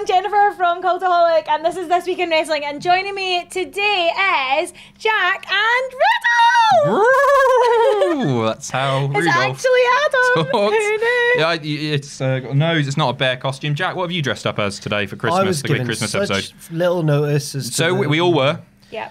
I'm Jennifer from Cultaholic, and this is This Week in Wrestling. And joining me today is Jack and Riddle! Ooh, that's how It's Rudolph actually Adam. talks. Who knew? Yeah, it's got a nose. It's not a bear costume. Jack, what have you dressed up as today for Christmas? I was the big given Christmas such episode. little notice as to So the- we all were. Yeah.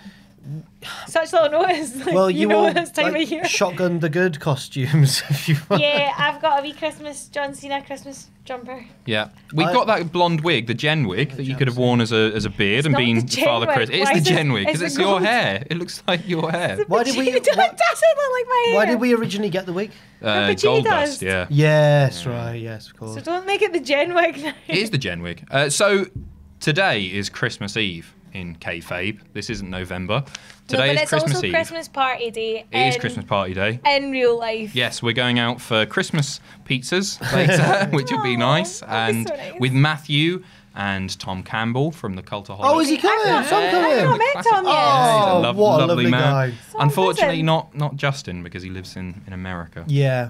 Such little notice. Like, Well, you know all this time of year. shotgun the good costumes. If you want. Yeah, I've got a wee Christmas John Cena Christmas jumper. Yeah, we've got that blonde wig, the Gen wig, that you could have worn as a beard and not been the Gen Father wig. Chris. It's Why the is Gen it- wig because it's it's the your gold- hair. It looks like your hair. Why did we? It doesn't look like my hair. Why did we originally get the wig? Pachini Gold does. dust, yeah. Yes, right. Yes, of course. So don't make it the Gen wig now. It is the Gen wig. So today is Christmas Eve in kayfabe. This isn't November. Today but is it's Christmas also Eve. Christmas party day. It is Christmas party day. In real life. Yes, we're going out for Christmas pizzas later, which will be nice. that'd be And so nice. with Matthew and Tom Campbell from the Cultaholic. Oh, is he coming? I've Tom I've coming? not met Tom yet. Oh, He's a what a lovely lovely man. guy. So Unfortunately, listen. not Justin because he lives in America. Yeah.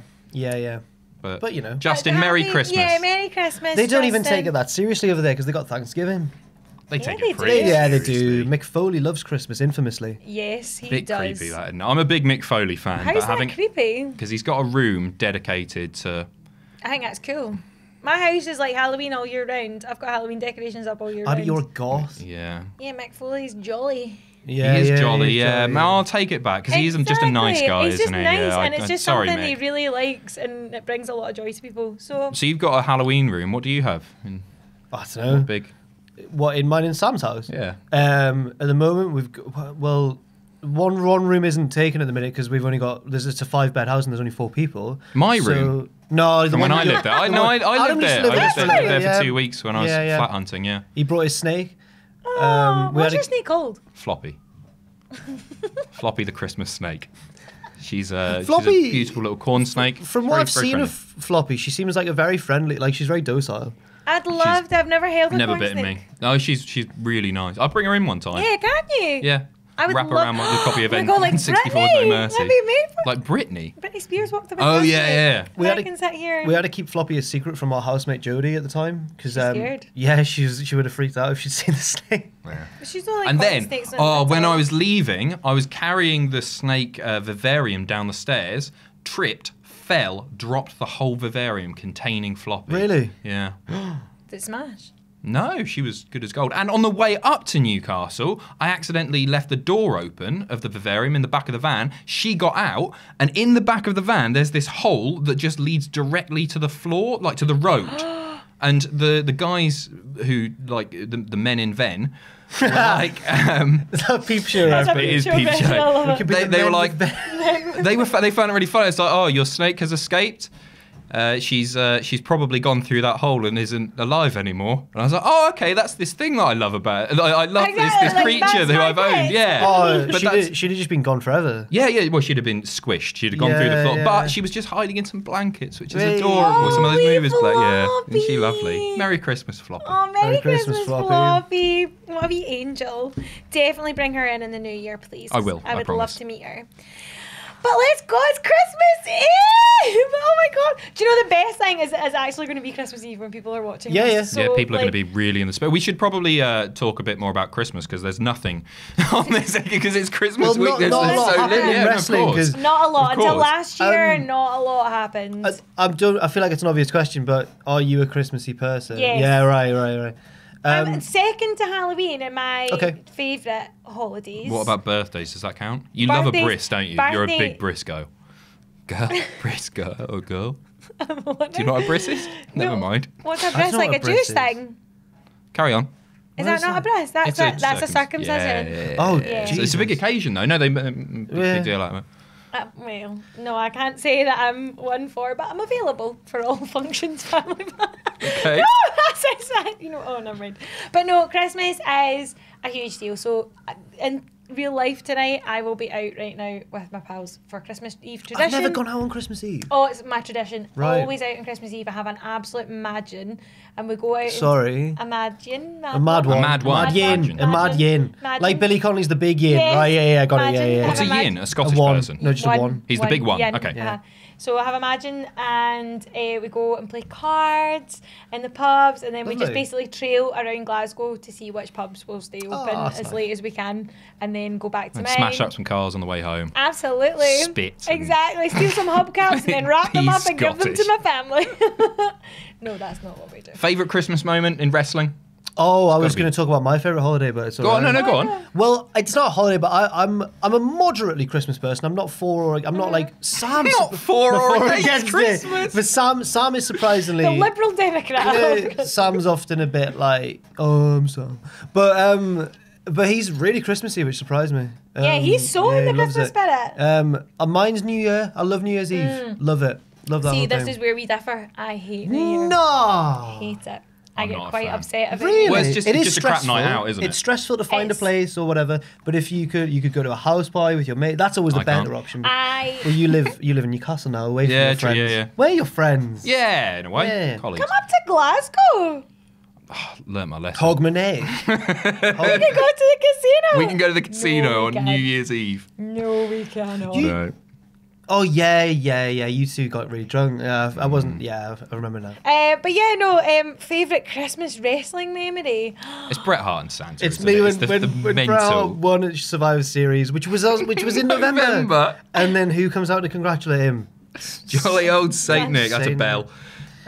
But you know. Justin, But Merry happy- Christmas. Yeah, Merry Christmas. They don't even Justin. take it that seriously over there because they got Thanksgiving. They take they it pretty do. Yeah, they do. seriously. Mick Foley loves Christmas, infamously. Yes, he Bit does. creepy, that. Isn't it? I'm a big Mick Foley fan. How's but that having creepy? because he's got a room dedicated to. I think that's cool. My house is like Halloween all year round. I've got Halloween decorations up all year I round. bet you're a goth. Yeah. Yeah, Mick Foley's jolly. Yeah, he is yeah, jolly, he's yeah. jolly. Man, I'll take it back because he's just a nice guy, He's just isn't he? nice, Yeah, and it's just sorry, something he Mick. really likes, and it brings a lot of joy to people. So So you've got a Halloween room. What do you have? I don't know. Big. What, in mine and Sam's house? Yeah. At the moment, we've got, well, one room isn't taken at the minute because we've only got, it's a 5-bed house and there's only 4 people. My room? No, the From one when I you- lived there. I the know. one- I Adam lived used there. to I live lived there. there Yeah. for 2 weeks when I was Yeah. flat hunting. Yeah. He brought his snake. oh, we what's had your a- snake called? Floppy. Floppy the Christmas snake. She's a Floppy- beautiful little corn snake. From what Very, I've very seen friendly. of Floppy, she seems like a very friendly, like she's very docile. I'd love to. I've never held a Never corn bitten snake. me. No, she's really nice. I'll bring her in one time. Yeah, can you? Yeah. I would Wrap love- around my copy of Oh my God, like 64 Britney! No Mercy. That'd be amazing. Like Britney. Britney Spears walked up. Oh, yeah. We I had a- can sit here. We had to keep Floppy a secret from our housemate Jodie at the time because scared? yeah, she would have freaked out if she'd seen the snake. She's not like And corn then, snakes and when I all. was leaving, I was carrying the snake vivarium down the stairs, tripped, fell, dropped the whole vivarium containing Floppy. Really? Yeah. Did it smash? No, she was good as gold. And on the way up to Newcastle, I accidentally left the door open of the vivarium in the back of the van. She got out, and in the back of the van, there's this hole that just leads directly to the floor, like to the road. And the guys who, like, the men in Ven, were like, Is that a peep show? That's a reference? it is Peep peep show, I show. love it. Could be the They were men like, with the- they found it really funny. It's like, oh, your snake has escaped. She's probably gone through that hole and isn't alive anymore. And I was like, oh, okay, that's this thing that I love about it. I love this like, creature that's that my I've owned. pet. Yeah. Oh, But she'd have just been gone forever. yeah. Well, she'd have been squished. She'd have gone through the Yeah, floor. yeah. But she was just hiding in some blankets, which is Really? adorable. Some of those Oh, movies play. Yeah. Floppy. Isn't she lovely? Merry Christmas, Floppy. Oh, Merry Christmas, Christmas, Floppy. Floppy. What a wee angel. Definitely bring her in the new year, please. I will, I I would promise. love to meet her. But let's go, it's Christmas Eve! Oh my God. Do you know the best thing is actually going to be Christmas Eve when people are watching Yeah, this. yeah. So, Yeah, people are going like, to be really in the spirit. We should probably talk a bit more about Christmas because there's nothing on this because it's Christmas Well, week. not a There's lot so happened little. in Yeah, no, of wrestling, course. 'cause- Not a lot. Of Until course. last year, not a lot happened. I feel like it's an obvious question, but are you a Christmassy person? Yes. Yeah, right. I'm second to Halloween in my Okay. favourite holidays. What about birthdays? Does that count? You love a Birthdays- bris, don't you? You're a birthday- big Briscoe. Girl, Briscoe, or girl. What Do you know what a bris is? Never mind. What's a I bris? don't know Like what a a bris Jewish is. thing? Carry on. Is What that is not a that? bris? That's a circumcision. Yeah. Oh, Yeah. So it's a big Jesus. occasion, though. No, they big Yeah. deal out of it. Well, no, I can't say that I'm one for, but I'm available for all functions, family. Okay. No, that's it. You know, oh, never mind. But no, Christmas is a huge deal. So in real life tonight, I will be out right now with my pals for Christmas Eve tradition. I've never gone out on Christmas Eve. Oh, it's my tradition. Right. Always out on Christmas Eve. I have an absolute imagine, and we go out. Sorry. Imagine. A mad one. A mad one. Mad yin. Imagine. A mad yin. Imagine. Like Billy Connolly's the big yin. Yes. Right, yeah, I got it. Imagine. Yeah. What's a Imagine- yin? A A Scottish one. person? No, just a one. He's the big one. yin. Okay. Yeah. So I have Imagine, and we go and play cards in the pubs, and then we just Lovely. basically trail around Glasgow to see which pubs will stay open that's as nice. late as we can, and then go back to And mine. smash up some cars on the way home. Absolutely. Spit and- Exactly. Steal some hubcaps and then wrap them Be up and give them to Scottish. my family. No, that's not what we do. Favourite Christmas moment in wrestling? Oh, I was be- going to talk about my favourite holiday, but it's Go on, alright. go on. Well, it's not a holiday, but I'm a moderately Christmas person. I'm not for or I'm not like Sam. Not for or against Christmas. But Sam is surprisingly. The Liberal Democrat. Yeah, Sam's often a bit like, oh, I'm Sam, but he's really Christmassy, which surprised me. Yeah, he's so in he the loves Christmas it. spirit. Mine's New Year. I love New Year's Eve. Love it. Love that. See, whole this thing. is where we differ. I hate New Year. No. Hate it. I I'm get not a quite fan. upset about Really? it. Well, it's just- It it's is just a crap night stressful. out, isn't It's it? stressful to find a It's- place or whatever. But if you could go to a house party with your mate. That's always the I can't. better option. I Well, you live in Newcastle now, away from Yeah, your true, friends. yeah. Where are your friends? Yeah, in a way. Yeah. Colleagues. come up to Glasgow. Learned my lesson. Hogmanay. We can go to the casino. We can go to the casino No, we on can't. New Year's Eve. No, we cannot. No. Oh yeah. You two got really drunk. I wasn't. Yeah, I remember now. But yeah, no. Favorite Christmas wrestling memory. It's Bret Hart and Santa. It's isn't me it? when It's the Bret mental. Hart won at Survivor Series, which was in November. November. And then who comes out to congratulate him? Jolly old Saint Yes. Nick. That's a Saint bell.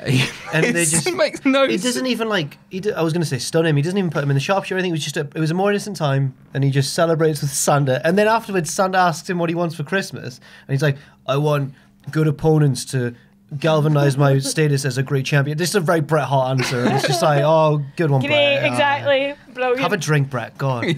And they It just makes no He doesn't even like. I was going to say stun him. He doesn't even put him in the sharpshooter. I think it was a more innocent time, and he just celebrates with Santa. And then afterwards, Santa asks him what he wants for Christmas, and he's like, "I want good opponents to galvanize my status as a great champion." This is a very Bret Hart answer. It's just like, "Oh, good one, Great, Bret." exactly. Brilliant. Have a drink, Bret. God.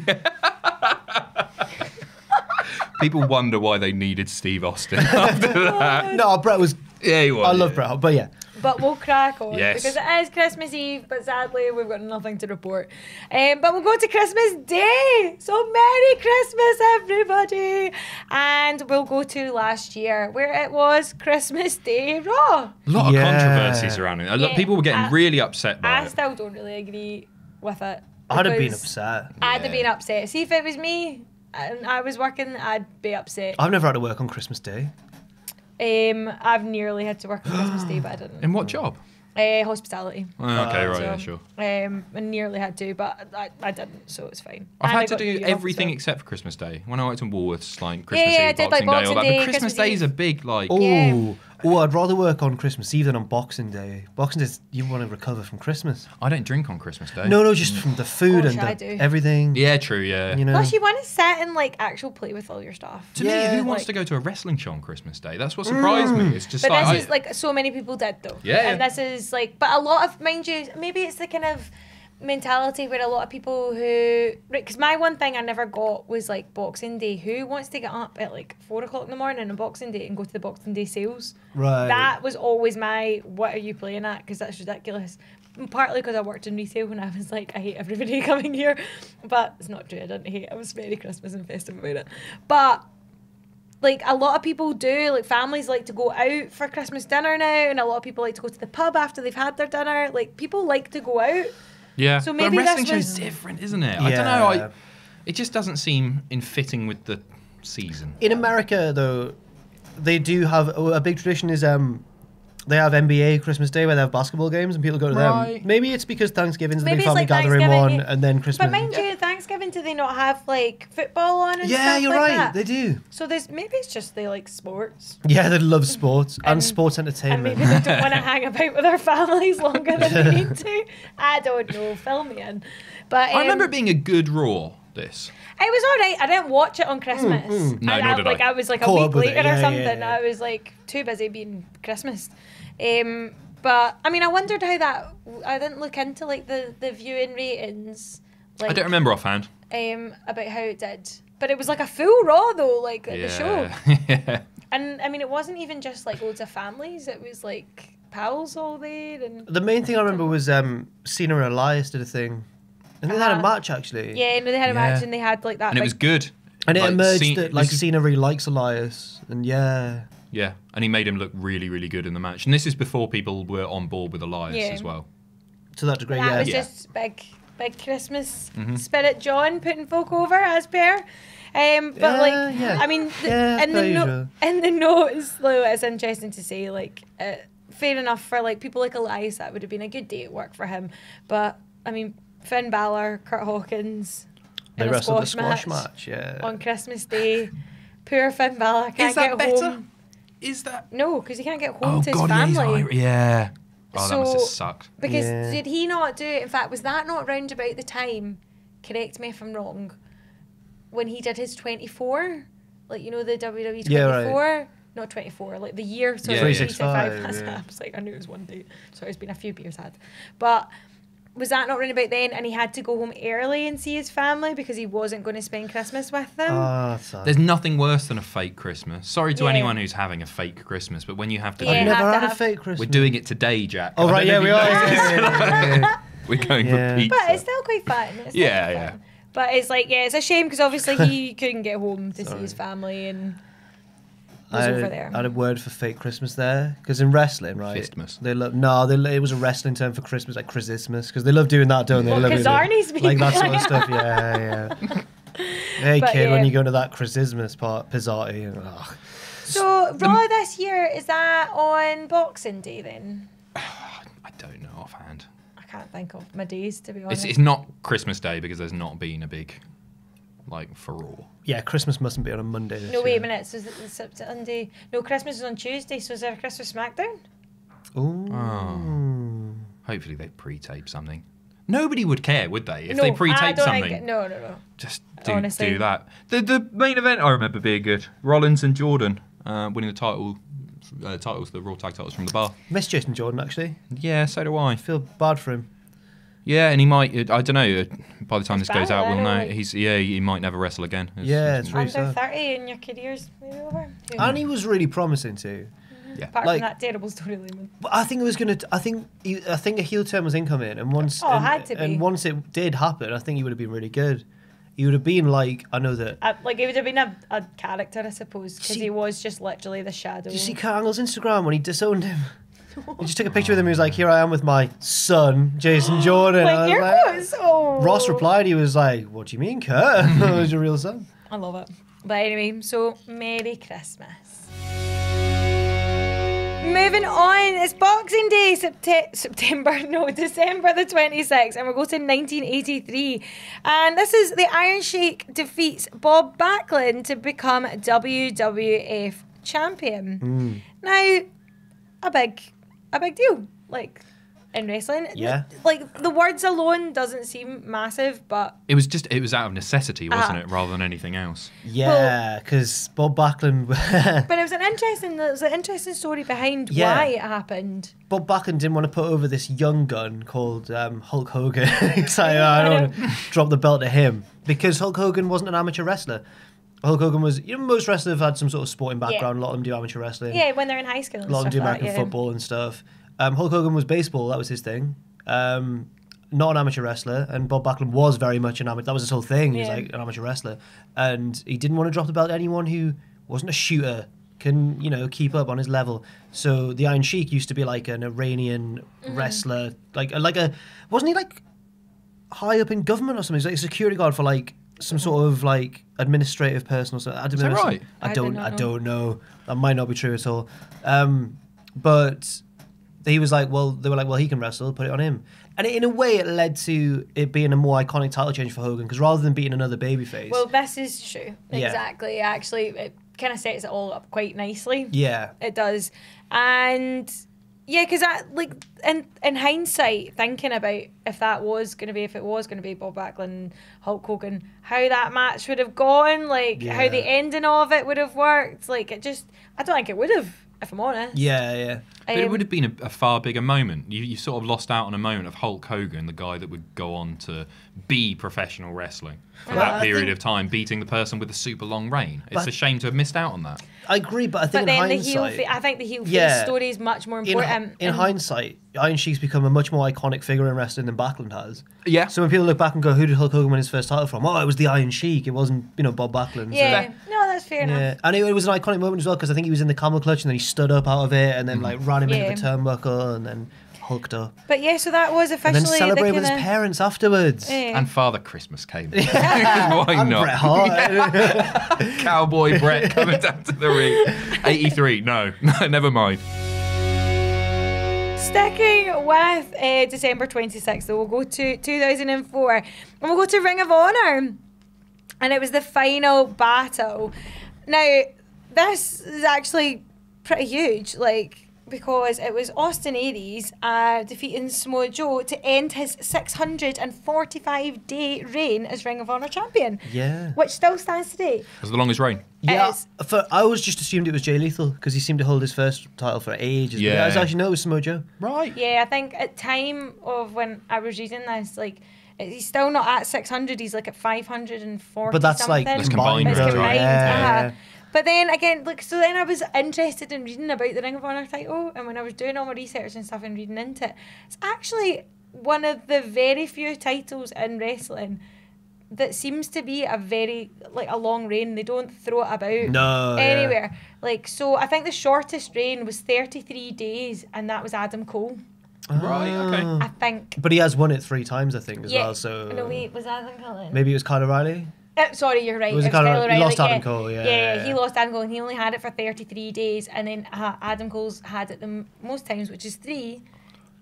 People wonder why they needed Steve Austin after that. No, Bret was. Yeah, he was. I love yeah. Bret Hart, but yeah. But we'll crack on Yes. because it is Christmas Eve, but sadly we've got nothing to report. But we'll go to Christmas Day. So Merry Christmas, everybody. And we'll go to last year where it was Christmas Day Raw. A lot of Yeah. controversy surrounding it. Yeah. People were getting really upset by I it. still don't really agree with it. I'd have been because upset. I'd have Yeah. been upset. See, if it was me and I was working, I'd be upset. I've never had to work on Christmas Day. I've nearly had to work on Christmas Day, but I didn't. In what job? Hospitality. Oh, okay, right, So, yeah, sure. I nearly had to, but I didn't, so it's fine. I've And I had to got the do year off, everything so- except for Christmas Day. When I worked in Woolworths, like Christmas yeah, I Eve, did, Boxing like, Day, all Boxing that. Day, But Christmas Christmas Day is a Eve. big, like... Oh, Yeah. I'd rather work on Christmas Eve than on Boxing Day. Boxing Day, you want to recover from Christmas. I don't drink on Christmas Day. No, just from the food Gosh, and I the, do. everything. Yeah, true, yeah. You know. Plus, you want to sit and like actual play with all your stuff. To me, Yeah, who wants like- to go to a wrestling show on Christmas Day? That's what surprised me. It's just But like... this is like so many people did though. Yeah. And this is like, but a lot of, mind you, maybe it's the kind of mentality where a lot of people who, because my one thing I never got was like Boxing Day. Who wants to get up at like 4 o'clock in the morning on Boxing Day and go to the Boxing Day sales? Right. That was always my, what are you playing at? Because that's ridiculous. And partly because I worked in retail and I was like, I hate everybody coming here. But it's not true, I didn't hate it. I was very Christmas and festive about it. But like a lot of people do, like families like to go out for Christmas dinner now, and a lot of people like to go to the pub after they've had their dinner. Like people like to go out. Yeah, So but maybe a wrestling this show's was- different, isn't it? I don't know. Yeah. It just doesn't seem in fitting with the season. In America, though, they do have a big tradition. Is they have NBA Christmas Day where they have basketball games and people go to Right. them. Maybe it's because Thanksgiving's the Maybe big it's family like gathering Thanksgiving, one, and then Christmas. But mind you, Thanksgiving, do they not have like football on and yeah, stuff you're like right. that? They do. So there's maybe it's just they like sports. Yeah, they love sports and sports And entertainment. maybe they don't want to hang about with their families longer than they need to. I don't know. Fill me in. But I remember it being a good Raw, this. it was all right. I didn't watch it on Christmas. No, nor did like I. I was like a Caught week up with later it, or yeah, something. yeah. I was like too busy being Christmas. But I mean, I wondered how that. I didn't look into like the viewing ratings. Like, I don't remember offhand. about how it did. But it was like a full Raw though, like at the show. Yeah. And I mean, it wasn't even just like loads of families. It was like pals all there and. The main thing I remember was Cena and Elias did a thing. And they had a match actually. Yeah, no, they had a Yeah. match and they had like that. And it big- was good. And it Like, emerged that like this is- Cena really likes Elias. And yeah. Yeah, and he made him look really, really good in the match. And this is before people were on board with Elias Yeah. as well. To that degree, That yeah. was Yeah. just big Christmas spirit, John, putting folk over as per. But like, yeah. I mean, Yeah, in the notes, though, it's interesting to say like, fair enough for like people like Elias, that would have been a good day at work for him. But I mean, Finn Balor, Kurt Hawkins, They in a wrestled the squash squash match match, yeah. on Christmas Day. Poor Finn Balor can't Is that get better? home. Is that? No, because he can't get home Oh to his God, family. yeah. Oh, that must have So- sucked. Because Yeah. did he not do it? In fact, was that not round about the time, correct me if I'm wrong, when he did his 24? Like, you know, the WWE 24? Yeah, right. Not 24, like the year. So Yeah, like yeah. 365. Yeah. I was like, I knew it was one day. So it's been a few beers had. But was that not round about then? And he had to go home early and see his family because he wasn't going to spend Christmas with them? Ah, sad. There's nothing worse than a fake Christmas. Sorry to Yeah. anyone who's having a fake Christmas, but when you have to Yeah. do I've have never to had a have- fake Christmas. we're doing it today, Jack. Oh, I right, don't yeah, know we if are. you know. Yeah. We're going Yeah. for pizza. But it's still quite fun. It's still Yeah, quite yeah. fun. But it's like, yeah, it's a shame because obviously he couldn't get home to see his family and was over there. I had a word for fake Christmas there because in wrestling, right? Fistmas. They love it was a wrestling term for Christmas, like Christmas, because they love doing that, don't they? Well, They love 'cause doing Arnie's been like that sort like- of stuff. Yeah, yeah. Hey But kid, yeah. when you go to that Christmas part, Pizzati. Ugh. So Raw this year, is that on Boxing Day then? I don't know offhand. I can't think of my days, to be honest. It's not Christmas Day because there's not been a big, like, for Raw. Yeah, Christmas mustn't be on a Monday. No, wait a minute. So is it Sunday? No, Christmas is on Tuesday. So is there a Christmas SmackDown? Ooh. Hopefully they pre-tape something. Nobody would care, would they? If no, they I pre-tape don't something, think no. just Honestly. do that. The main event I remember being good. Rollins and Jordan winning the titles, the Raw tag titles from the bar. Miss Jason Jordan actually. Yeah, so do I. I feel bad for him. Yeah, and he might. I don't know. By the time It's this goes bad, out, we'll know. like- He might never wrestle again. Yeah, it's really Under sad. 30 and your career's maybe over. Who And knows? he was really promising too. Yeah. Apart like- from that terrible storyline. But I think it was gonna. I think a heel turn was incoming, and once Oh, it had to be. and once it did happen, I think he would have been really good. He would have been like, I know that. Like, it would have been a character, I suppose, because See- he was just literally the shadow. Did you see Kurt Angle's Instagram when he disowned him? He just took a picture with him. He was like, "Here I am with my son, Jason Jordan." I Like, was your like- quotes? Oh. Ross replied. He was like, "What do you mean, Kurt? That was your real son." I love it. But anyway, so Merry Christmas. Moving on, it's Boxing Day, December the 26th, and we'll go to 1983. And this is the Iron Sheik defeats Bob Backlund to become WWF champion. Now, a big deal, like, in wrestling. Yeah. Like, the words alone doesn't seem massive, but It was out of necessity, wasn't it, rather than anything else? Yeah, because Bob Backlund. But it was an interesting story behind Yeah. why it happened. Bob Backlund didn't want to put over this young gun called Hulk Hogan. He's like, I don't want to drop the belt to him because Hulk Hogan wasn't an amateur wrestler. Hulk Hogan was, most wrestlers have had some sort of sporting background. A lot of them do amateur wrestling. Yeah, when they're in high school and A lot of stuff them do like American that, yeah. football and stuff. Hulk Hogan was baseball. That was his thing. Not an amateur wrestler. And Bob Backlund was very much an amateur. That was his whole thing. He was Yeah. like an amateur wrestler. And he didn't want to drop the belt to anyone who wasn't a shooter, can, keep up on his level. So the Iron Sheik used to be like an Iranian wrestler. Wasn't he like high up in government or something? He's like a security guard for like some sort of like administrative person or something. Is that right? I I don't did not know. don't know. That might not be true at all. But he was like, they were like, he can wrestle, put it on him. And in a way, it led to it being a more iconic title change for Hogan because rather than beating another babyface, Well, this is true. Yeah. Exactly. Actually, it kind of sets it all up quite nicely. yeah, It does. And yeah, because in hindsight, thinking about if it was going to be Bob Backlund, Hulk Hogan, how that match would have gone, like how the Yeah. ending of it would have worked, like I don't think it would have, if I'm honest. yeah. But it would have been a far bigger moment. You sort of lost out on a moment of Hulk Hogan, the guy that would go on to be professional wrestling for that I period think- of time, beating the person with a super long reign. It's But- a shame to have missed out on that. I agree, but I But think then in hindsight, I think the heel face Yeah. story is much more in important. And- hindsight, Iron Sheik's become a much more iconic figure in wrestling than Backlund has. Yeah. So when people look back and go, who did Hulk Hogan win his first title from? Oh, it was the Iron Sheik. It wasn't, Bob Backlund. So- yeah, no, that's fair enough. Yeah, and it was an iconic moment as well because I think he was in the camel clutch and then he stood up out of it and then like ran him into the Yeah. turnbuckle and then Hooked up. But yeah, so that was And officially then celebrate the with his kinda, parents afterwards. And Father Christmas came. Why And not? Bret Hart. Cowboy Brett coming down to the ring. 83. No, never mind. Sticking with December 26th, so we'll go to 2004 and we'll go to Ring of Honor. And it was the final battle. Now, this is actually pretty huge, like, because it was Austin Aries defeating Samoa Joe to end his 645-day reign as Ring of Honor champion. Yeah. Which still stands today. It was the longest reign. Yeah, is. I always just assumed it was Jay Lethal because he seemed to hold his first title for ages. Yeah. But I was actually no, it was Samoa Joe. Right. Yeah, I think at time of when I was reading this, like, he's still not at 600, he's like at 540 But that's something. like That's combined, It's right? combined, Yeah. But then again, like, so then I was interested in reading about the Ring of Honor title, and when I was doing all my research and stuff and reading into it, it's actually one of the very few titles in wrestling that seems to be a very, like, a long reign. They don't throw it about No, anywhere. Like, so I think the shortest reign was 33 days, and that was Adam Cole, Right, okay. I think. But he has won it 3 times, I think, as Yeah. well. So No, wait, was Adam Cole? maybe it was Kyle O'Reilly. Sorry, you're right. It was It was Kyle Kyle O'Reilly. He O'Reilly, lost Adam Cole, yeah. He lost Adam Cole, and he only had it for 33 days, and then Adam Cole's had it the most times, which is 3.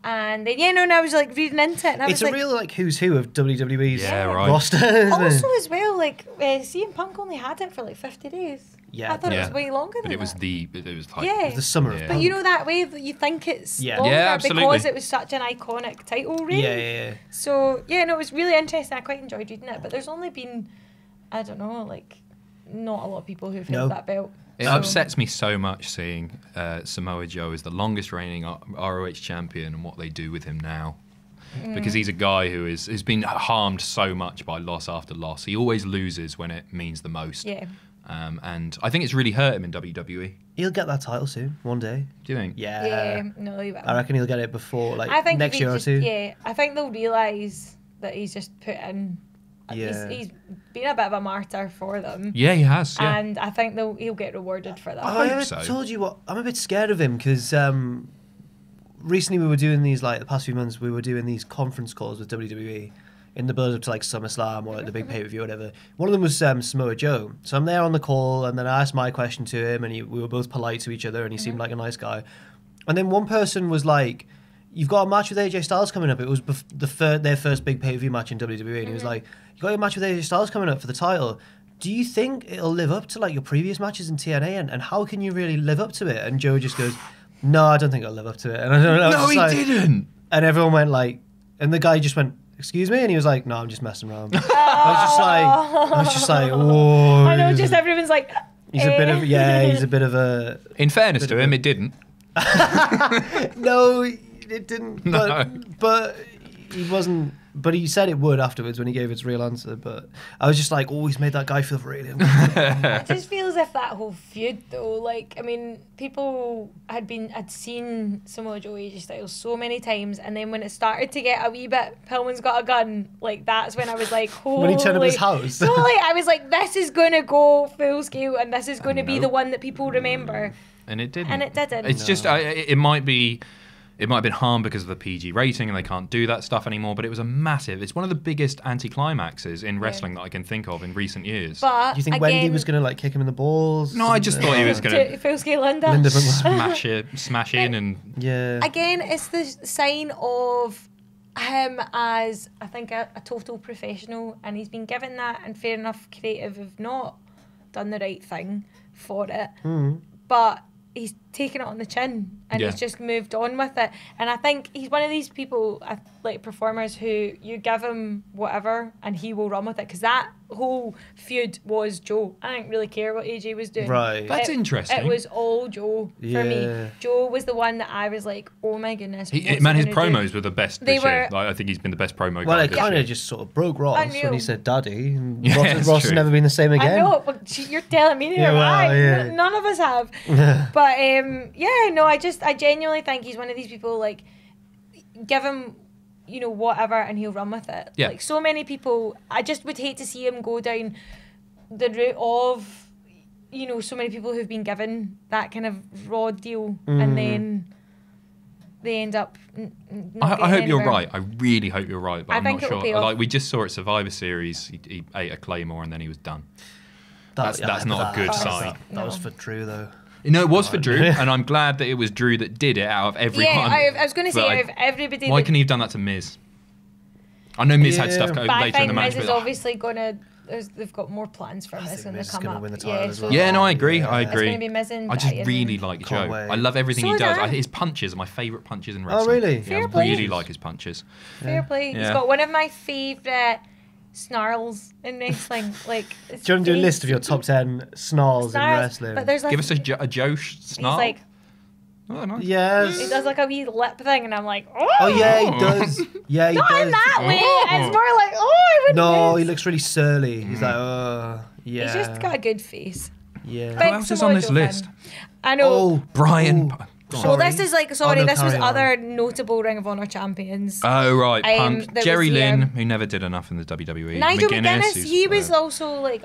And then, and I was like reading into it, and I It's was a like, real like who's who of WWE's Yeah, right. roster. Isn't also it? as well, like CM Punk only had it for like 50 days. Yeah, I thought it was way longer than But it was that. it was like Yeah. The summer of Yeah. But Punk. you know that way that you think it's Yeah. longer Yeah, absolutely. because it was such an iconic title reign. Yeah. So yeah, no, it was really interesting. I quite enjoyed reading it. But there's only been, I don't know, like not a lot of people who've held that belt. It So- upsets me so much seeing Samoa Joe as the longest reigning ROH champion and what they do with him now. Because he's a guy who has been harmed so much by loss after loss. He always loses when it means the most. Yeah. And I think it's really hurt him in WWE. He'll get that title soon, one day. Do you think? Yeah, no, he will. I reckon he'll get it before like I think next if he year just, or 2. Yeah, I think they'll realise that he's just put in. Yeah. He's been a bit of a martyr for them. Yeah, he has. Yeah. And I think he'll get rewarded for that. I hope so. told you what, I'm a bit scared of him because recently we were doing these, like the past few months, we were doing these conference calls with WWE in the build up to like SummerSlam or like the big pay-per-view or whatever. One of them was Samoa Joe. So I'm there on the call and then I asked my question to him and we were both polite to each other and he seemed like a nice guy. And then one person was like, you've got a match with AJ Styles coming up. It was their first big pay-per-view match in WWE. And he was like, you got your match with AJ Styles coming up for the title. Do you think it'll live up to like your previous matches in TNA? And how can you really live up to it? And Joe just goes, no, I don't think it'll live up to it. And I don't know. No, he didn't. And everyone went like, and the guy just went, excuse me? And he was like, no, I'm just messing around. I was just like, whoa. I know, just everyone's like. He's a bit of, he's a bit of a. In fairness to him, it didn't. No, it didn't. No. But he wasn't. But he said it would afterwards when he gave his real answer. But I was just like, oh, he's made that guy feel really uncomfortable. It just feels as if that whole feud, though, like, I mean, people had seen Samoa Joe AJ Styles so many times, and then when it started to get a wee bit, Pillman's got a gun, like, that's when I was like, holy. When he turned up his house. So, like, I was like, this is going to go full scale, and this is going to be the one that people remember. And it didn't. And it didn't. It's just, it might have been harmed because of the PG rating and they can't do that stuff anymore, but it was it's one of the biggest anticlimaxes in wrestling that I can think of in recent years. But Do you think again, Wendy was going to like kick him in the balls? No, I just thought he was going to full scale Linda. smash in and... Yeah. Again, it's the sign of him as, I think, a total professional, and he's been given that, and fair enough, creative have not done the right thing for it. But he's taken it on the chin and he's just moved on with it. And I think he's one of these people, like performers, who you give him whatever and he will run with it, because that whole feud was Joe. I didn't really care what AJ was doing. Right. That's interesting. It was all Joe for me. Yeah. Joe was the one that I was like, oh my goodness. what's he his gonna do? promos were the best They this year. were- Like, I think he's been the best promo Well, guy it this kind year. of just sort of broke Ross I when he knew. said daddy. And Yeah, Ross it's has true. never been the same again. I know, but you're telling me neither Yeah, well, have I. yeah. None of us have. But I genuinely think he's one of these people, like, give him, whatever, and he'll run with it. Yeah. Like, so many people, I just would hate to see him go down the route of, so many people who've been given that kind of raw deal and then they end up. I hope you're right. I really hope you're right, but I'm not it'll sure. pay off. Like we just saw at Survivor Series, he ate a Claymore and then he was done. That's not a good sign. That was for Drew though. No, it was for Drew, and I'm glad that it was Drew that did it out of everyone. Yeah, I was going to say out of everybody. Why couldn't he have done that to Miz? I know Miz had stuff later in the match. Miz is obviously going to. They've got more plans for Miz when they come up. Win the title as well. Yeah, no, I agree. I It's agree. going to be Miz and I just Brian. really like Joe. I love everything he does. His punches are my favourite punches in wrestling. Oh, really? Yeah, Fair I play. really like his punches. Fair play. Yeah. He's got one of my favourite snarls in wrestling. Like, Do you want to do a list of your top 10 snarls in wrestling? But there's Give us a Joe snarl. He's like, oh, nice. Yes. he does like a wee lip thing, and I'm like, oh. Oh yeah, he does. Yeah, he Not does. in that way. Oh. It's more like, I wouldn't. No, miss. he looks really surly. He's like, oh, yeah. He's just got a good face. Yeah. Big Who else is on this Samoa Joe list? fan. I know. Oh, Brian. oh, Well, this is like, sorry, no, this was carry on. other notable Ring of Honor champions. Oh right, Punk, there Jerry was, Lynn, who never did enough in the WWE. Nigel McGuinness, who's, he was also like,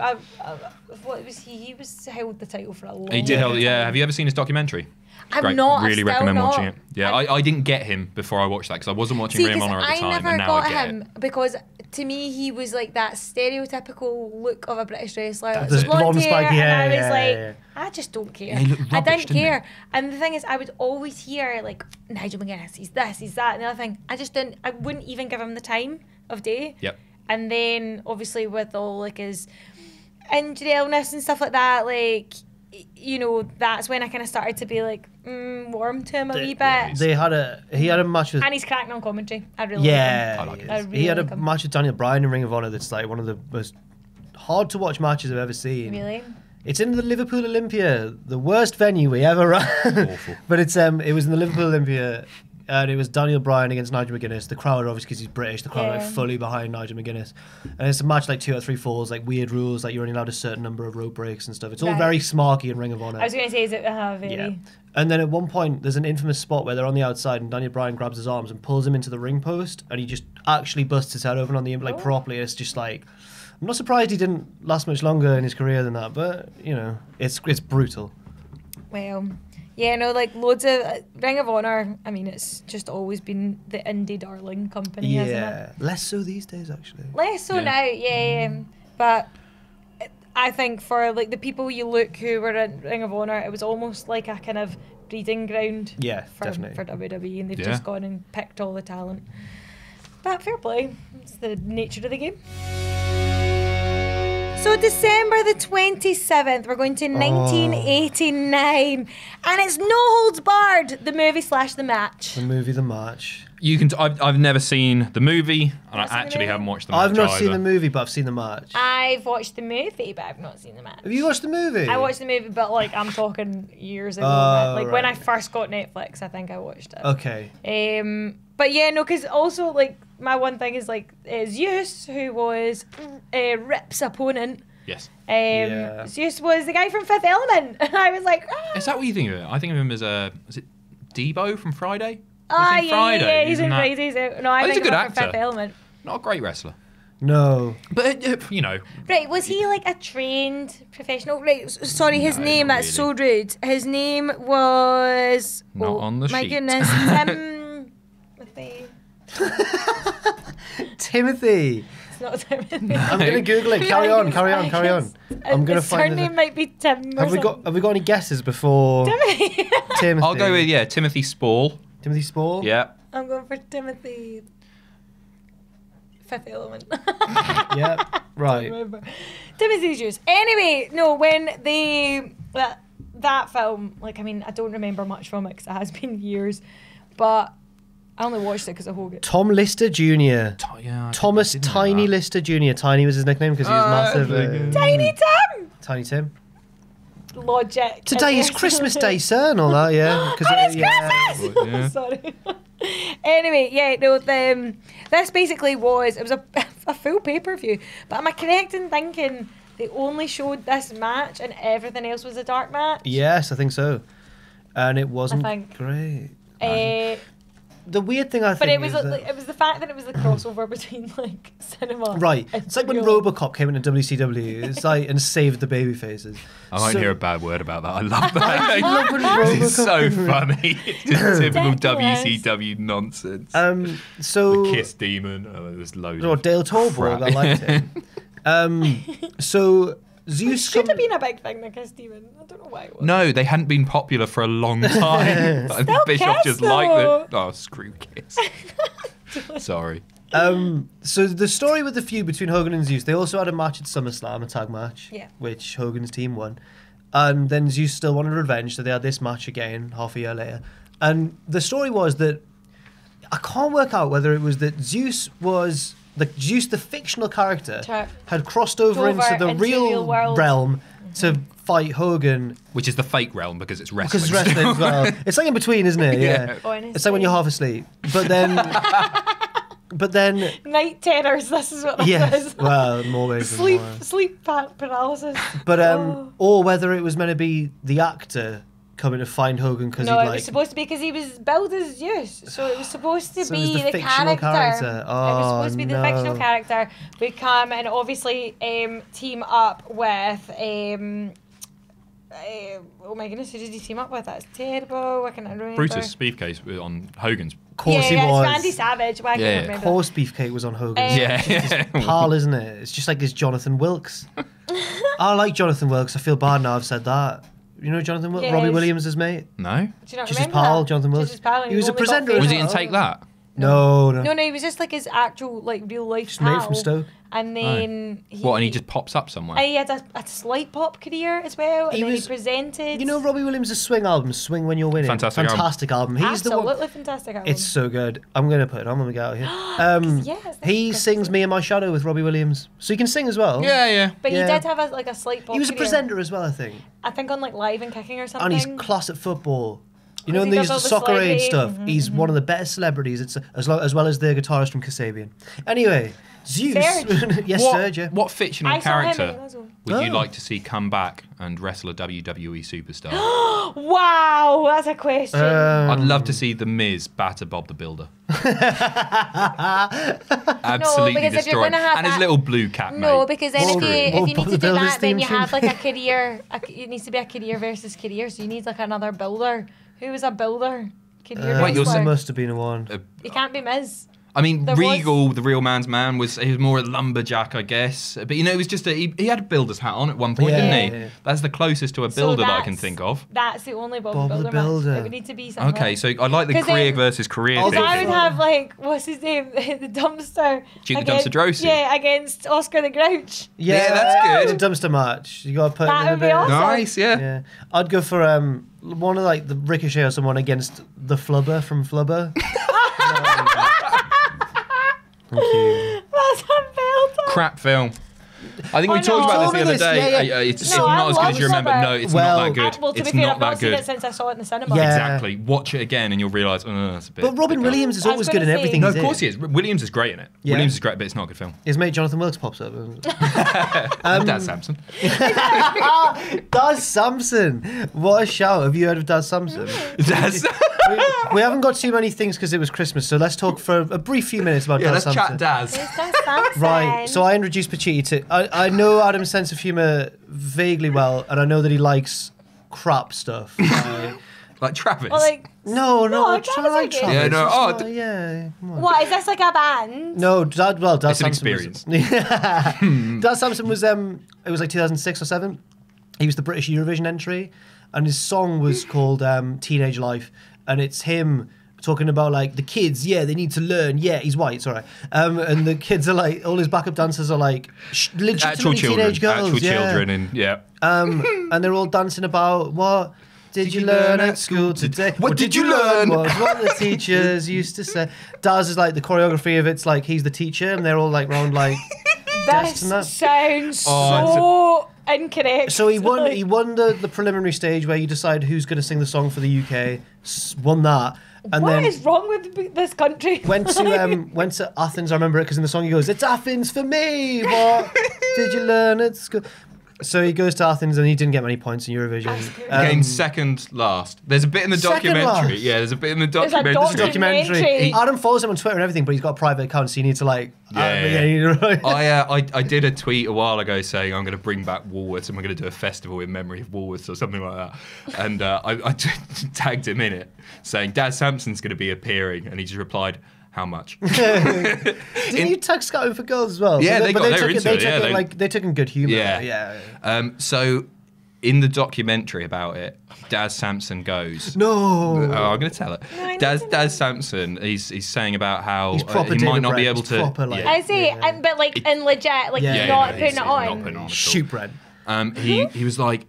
what was he? He was held the title for a long He did. time. Yeah. Have you ever seen his documentary? I'm Great. not. Really still recommend not. watching it. Yeah, I didn't get him before I watched that because I wasn't watching See, Ring of 'cause Honor at the time, I never and now got I get him it. because to me he was like that stereotypical look of a British wrestler. There's blonde blonde hair, spiky hair, and I was yeah, like, yeah. I just don't care. Yeah, he looked I rubbish, didn't didn't he? care. And the thing is, I would always hear like Nigel McGuinness, he's this, he's that, and the other thing. I just didn't. I wouldn't even give him the time of day. Yep. And then obviously with all like his injury, illness and stuff like that, like, you know, that's when I kind of started to be like warm to him a wee bit. He had a match with. And he's cracking on commentary. I really Yeah, like him. I like I it. really he had a like him. match with Daniel Bryan in Ring of Honor that's like one of the most hard to watch matches I've ever seen. Really? It's in the Liverpool Olympia, the worst venue we ever ran. Awful. But it was in the Liverpool Olympia, and it was Daniel Bryan against Nigel McGuinness. The crowd, obviously, because he's British, the crowd are like fully behind Nigel McGuinness. And it's a match like 2 out of 3 falls, like weird rules, like you're only allowed a certain number of rope breaks and stuff. It's all Right. very smarky in Ring of Honor. I was going to say, is it very... Yeah. And then at one point, there's an infamous spot where they're on the outside, and Daniel Bryan grabs his arms and pulls him into the ring post, and he just actually busts his head open on the like properly. It's just like, I'm not surprised he didn't last much longer in his career than that, but you know, it's brutal. Well, yeah, no, like loads of... Ring of Honor, I mean, it's just always been the indie darling company, hasn't it? Less so these days actually. Less so Yeah. now, yeah. But I think for like the people you look who were in Ring of Honor, it was almost like a kind of breeding ground Yeah, for definitely. WWE, and they've Yeah. just gone and picked all the talent. But fair play. It's the nature of the game. So December the 27th, we're going to 1989, and it's No Holds Barred, the movie / the match. The movie, the match. You can. I've never seen the movie, and I Not seen the actually movie? haven't watched the match I've not seen either. the movie, but I've seen the match. I've watched the movie, but I've not seen the match. Have you watched the movie? I watched the movie, but like I'm talking years ago. Oh, Like when I right. first got Netflix, I think I watched it. Okay. But yeah, no, because also like my one thing is like Zeus, who was Rip's opponent. Yes. Yeah. Zeus was the guy from Fifth Element, and I was like, Is that what you think of it? I think of him as is it Debo from Friday? ah, He's in Friday. yeah, he's in that- Fridays. No, I Oh, he's think a good of him from actor. Fifth Element. Not a great wrestler, No. but you know, Right, was he like a trained professional? Right, sorry, his No, name, not that's so rude. His name was... Not on the my sheet. goodness, Timothy. It's not Tim. I'm gonna Google it. Carry on. I'm gonna His find. surname might be Tim. Have we got any guesses before Timothy? Timothy? I'll go with Timothy Spall. Timothy Spall. Yeah. I'm going for Timothy. Fifth Element. Yeah. Right. Remember. Timothy's Zeus. Anyway, no, when that film, like, I mean, I don't remember much from it because it has been years, but I only watched it because of Hogan. Tom Lister Jr. Yeah. Thomas Tiny Lister Jr. Tiny was his nickname because he was massive. Tiny Tim! Tiny Tim. Logic. Today is Christmas Day, sir, and all that. Yeah. And it's Christmas! Yeah. Sorry. Anyway, yeah, no, this basically was a full pay-per-view, but am I correct in thinking they only showed this match and everything else was a dark match? Yes, I think so. And it wasn't think. great. the weird thing I think But it was is that, it was the fact that it was the crossover between like cinema. right. and It's like when real. RoboCop came into WCW. It's like and saved the baby faces. I won't So- hear a bad word about that. I love that. I love when It's RoboCop so came in. funny. It's just typical Ridiculous. WCW nonsense. So the Kiss Demon. Oh, there's loads. or of Dale Torborg, crap. I liked him. So It Zeus should have been a big thing, the Kiss Demon. I don't know why it was. No, they hadn't been popular for a long time. I think Bischoff Kiss, just liked though. it. Oh, screw Kiss. Sorry. So the story with the feud between Hogan and Zeus, they also had a match at SummerSlam, a tag match, Yeah. which Hogan's team won. And then Zeus still wanted revenge, so they had this match again half a year later. And the story was that I can't work out whether it was that Zeus, the fictional character, Tra- had crossed over into the into real real world. realm to fight Hogan Which is the fake realm because it's wrestling. because it's wrestling as well. It's like in between, isn't it? Yeah. Honestly. It's like when you're half asleep. But then, Night terrors, this is what this yeah. is. Well, more ways than Sleep one. paralysis. But Oh. or whether it was meant to be the actor coming to find Hogan because No, he'd it like was supposed to be because he was billed as Zeus, so it was supposed to So it was be the the fictional character. it was Oh, supposed to be the no. fictional character. We come and obviously team up with oh my goodness, who did he team up with? That's terrible. I can't remember. Brutus Beefcase on Hogan's. Of course yeah, he yeah, was. it's Randy Savage. Why I Yeah. can't Of remember. course, Beefcake was on Hogan. Yeah. Yeah. Pal, isn't it? It's just like his Jonathan Wilkes. I like Jonathan Wilkes. I feel bad now I've said that. You know Jonathan Wilkes? Yes. Robbie Williams' mate? No? Do you not Just his remember pal, that? Jonathan Just Wilkes. his pal, and He was a only got presenter. famous- Was he in Take That? No. No, he was just like his actual like real life Just mate pal. from Stoke. And then What, and he just pops up somewhere? he had a slight pop career as well, and He then was- he presented. You know Robbie Williams' Swing album, Swing When You're Winning? Fantastic album. He's the absolutely one. fantastic album. It's so good. I'm going to put it on when we get out of here. yes, that's He good. sings Me and My Shadow with Robbie Williams. So he can sing as well. Yeah, yeah. But Yeah. he did have a slight pop He was a career. presenter as well, I think. I think on like Live and Kicking or something. And he's class at football. You know, Has in he these done all the Soccer Aid celebrity? stuff, he's one of the better celebrities. It's as well as the guitarist from Kasabian. Anyway, Zeus. Serge. Yes, Serge. Yeah. What fictional I saw him in character Glasgow. would you Oh. like to see come back and wrestle a WWE superstar? Wow, that's a question. I'd love to see The Miz batter Bob the Builder. Absolutely because if you're destroy him. gonna have And his that- little blue cat, no, mate. because then Well, if you Bob need the to do Builder's that, then theme you tune. have like a career. It needs to be a career versus career. So you need like another builder. Who was a builder? Career Wait, you're wrestler. There must have been a one. You can't be Miz. I mean, There was- Regal, the real man's man, he was more a lumberjack, I guess. But, you know, it was just he had a builder's hat on at one point, Yeah, didn't he? yeah. That's the closest to a So builder that I can that's- think of. That's the only Bob, Bob the the Builder, match. Builder. It would need to be something. Okay, so I like the 'Cause career then- versus career I'll Because I thinking. would have like what's his name, the dumpster. Duke the against- Dumpster Drosy. Yeah, against Oscar the Grouch. Yeah, that's good. The dumpster match. You got to put That him in would be a bit. awesome. Nice, yeah. Yeah, I'd go for one of like the Ricochet or someone against the Flubber from Flubber. Thank you. That's a belter. Crap film. I think we Oh, talked no. about this the other Told me this, day. yeah, yeah. It's No, I not as good love as you remember. Flubber. No, it's Well- not that good. Well, to It's be fair, not I've not that seen good. it since I saw it in the cinema. Yeah. Exactly. Watch it again and you'll realise, that's a bit. But Robin bit Williams is I was always good in gonna say- everything No, he's of course in. he is. Williams is great in it. Yeah. Williams is great, but it's not a good film. His mate Jonathan Wilkes pops up. Dad Samson. Daz Samson. What a shout. Have you heard of Daz Samson? That's, We haven't got too many things because it was Christmas, so let's talk for a brief few minutes about yeah, Daz let's Samson. chat Daz. It's just Samson. Right, so I introduced Pachitti to... I know Adam's sense of humour vaguely well, and I know that he likes crap stuff. Like Travis. Well, like, No, No, try Travis like I get. Travis. Yeah, no, It's oh, not- yeah, come on. what is this like a band? No, Daz It's an Samson experience. Daz Samson was, it was like 2006 or 7. He was the British Eurovision entry, and his song was called Teenage Life, and it's him talking about like the kids, yeah, they need to learn, yeah, he's white, it's all right. And the kids are like, all his backup dancers are like legitimately actual children. teenage girls, Actual yeah. children. And yeah. And they're all dancing about what did you learn at school today? What did you learn? Was what the teachers used to say. Daz is like the choreography of it's like he's the teacher, and they're all like round like. This and that. sounds Oh, so incorrect. So he won. Like, He won the preliminary stage where you decide who's going to sing the song for the UK. Won that, and what then is wrong with this country? went to Athens. I remember it because in the song he goes, "It's Athens for me." What did you learn at school? So he goes to Athens and he didn't get many points in Eurovision. He came second last. There's a bit in the Second documentary. last? Yeah, there's a bit in the There's a documentary. documentary. Adam follows him on Twitter and everything, but he's got a private account, so you need to like. I did a tweet a while ago saying I'm going to bring back Woolworths and we're going to do a festival in memory of Woolworths or something like that. And I tagged him in it saying Daz Sampson's going to be appearing, and he just replied, "How much?" Didn't you tag Scouting for Girls as well? Yeah, But they took were into it. Yeah, they took in good humour. Yeah. Yeah. So in the documentary about it, Daz Sampson goes. No. Oh, I'm going to tell it. No, Daz Sampson, he's saying about how He's proper he might David not be Brent. able He's to. proper, like- I see, Yeah. but like in legit, like Yeah, not he's putting it not on. putting it on at all. Shoot, Brent. He was like,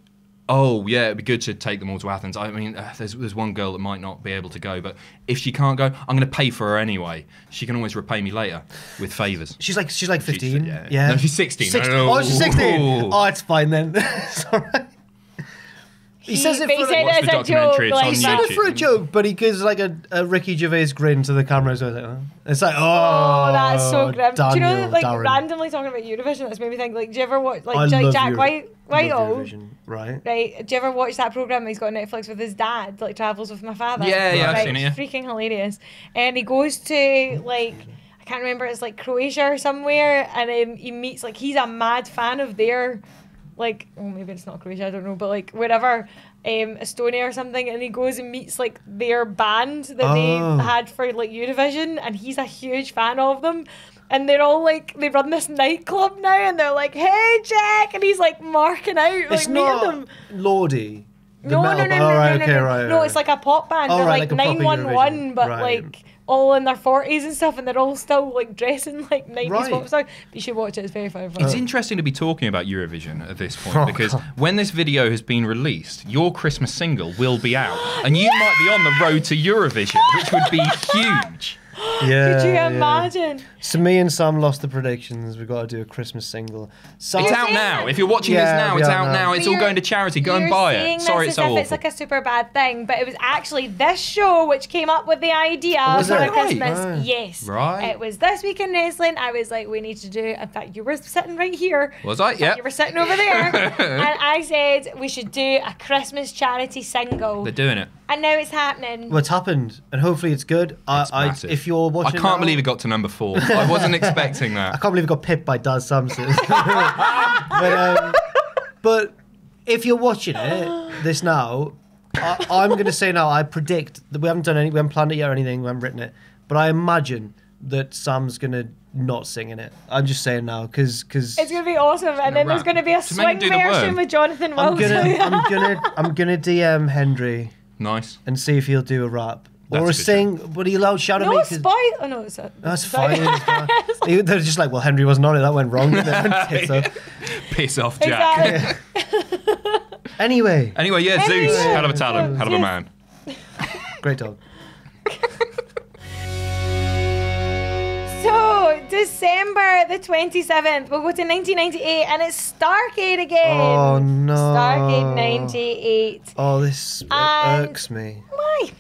"Oh yeah, it'd be good to take them all to Athens. I mean, there's one girl that might not be able to go, but if she can't go, I'm going to pay for her anyway. She can always repay me later with favours." She's like 15. Yeah. No, she's 16. 16. Oh. Oh, she's 16. Oh, it's fine then. It's all right. He says it But for he said Watch it the as a joke. documentary, it's on Like, He said it YouTube. for a joke, but he gives like a Ricky Gervais grin to the camera. So it's like, oh, that's so grim. Do you know, Daniel, like Darren. randomly talking about Eurovision, that's made me think. Like, do you ever watch I like love Jack Love Whitehall? Eurovision, right? Right? Do you ever watch that program he's got on Netflix with his dad, like Travels with My Father? Yeah, I've Right, seen it, yeah. Freaking hilarious. And he goes to like, I can't remember, it's like Croatia or somewhere, and he meets like, he's a mad fan of their, like, oh maybe it's not Croatia, I don't know, but like wherever, Estonia or something, and he goes and meets like their band that they had for like Eurovision, and he's a huge fan of them. And they're all like, they run this nightclub now, and they're like, "Hey, Jack," and he's like marking out, like It's meeting not them. Lordy. The No, metal no, band. no, Oh, no, right, no, okay, no, right, no. right. It's like a pop band. Oh, They're right, like like a proper 911, Eurovision. but Right. like all in their 40s and stuff, and they're all still like dressing like 90s Right. pop stars. But you should watch it. It's very funny. It's interesting to be talking about Eurovision at this point Oh, because God. when this video has been released, your Christmas single will be out, and you might be on the road to Eurovision, which would be huge. Yeah. Could you yeah. imagine? So me and Sam lost the predictions. We've got to do a Christmas single. Sam, It's out now. If you're watching this Yeah, now, it'll it's be out out now. now. It's all going to charity. Go and You're buy saying it. Sorry, this it's so as if awful. it's like a super bad thing, but it was actually this show which came up with the idea Was for it? Christmas. Right. Yes. Right. It was This Week in Wrestling. I was like, we need to do. In fact, you were sitting right here. Was I? Yeah. You were sitting over there, and I said we should do a Christmas charity single, They're doing it. and now it's happening. what's happened, and hopefully it's good. It's massive. If you're I watching, can't now- believe it got to number 4. I wasn't expecting I that. can't believe it got pipped by Daz Sampson. but if you're watching it this now, I'm going to say now. I predict that we haven't planned it yet or anything. We haven't written it, but I imagine that Sam's going to not sing in it. I'm just saying now because It's gonna be awesome, and then there's rap. gonna be a So make him swing do the version worm. with Jonathan I'm Wilson. gonna DM Henry Nice. and see if he'll do a rap That's or a a good sing. But he allowed shout at me. No 'cause- spoil. Oh no, it's a, That's sorry. fine. It's fine. They're just like, well, Henry wasn't on it. That went wrong. Tits up. Piss off, Jack. Exactly. Anyway, Anyway, yeah, Anyway, Zeus. yeah. Hell of a talent. Hell of a Zeus. man. great dog. So December the 27th, we'll go to 1998, and it's Starrcade again. Oh no. Starrcade 98. Oh, this And- irks me. Why?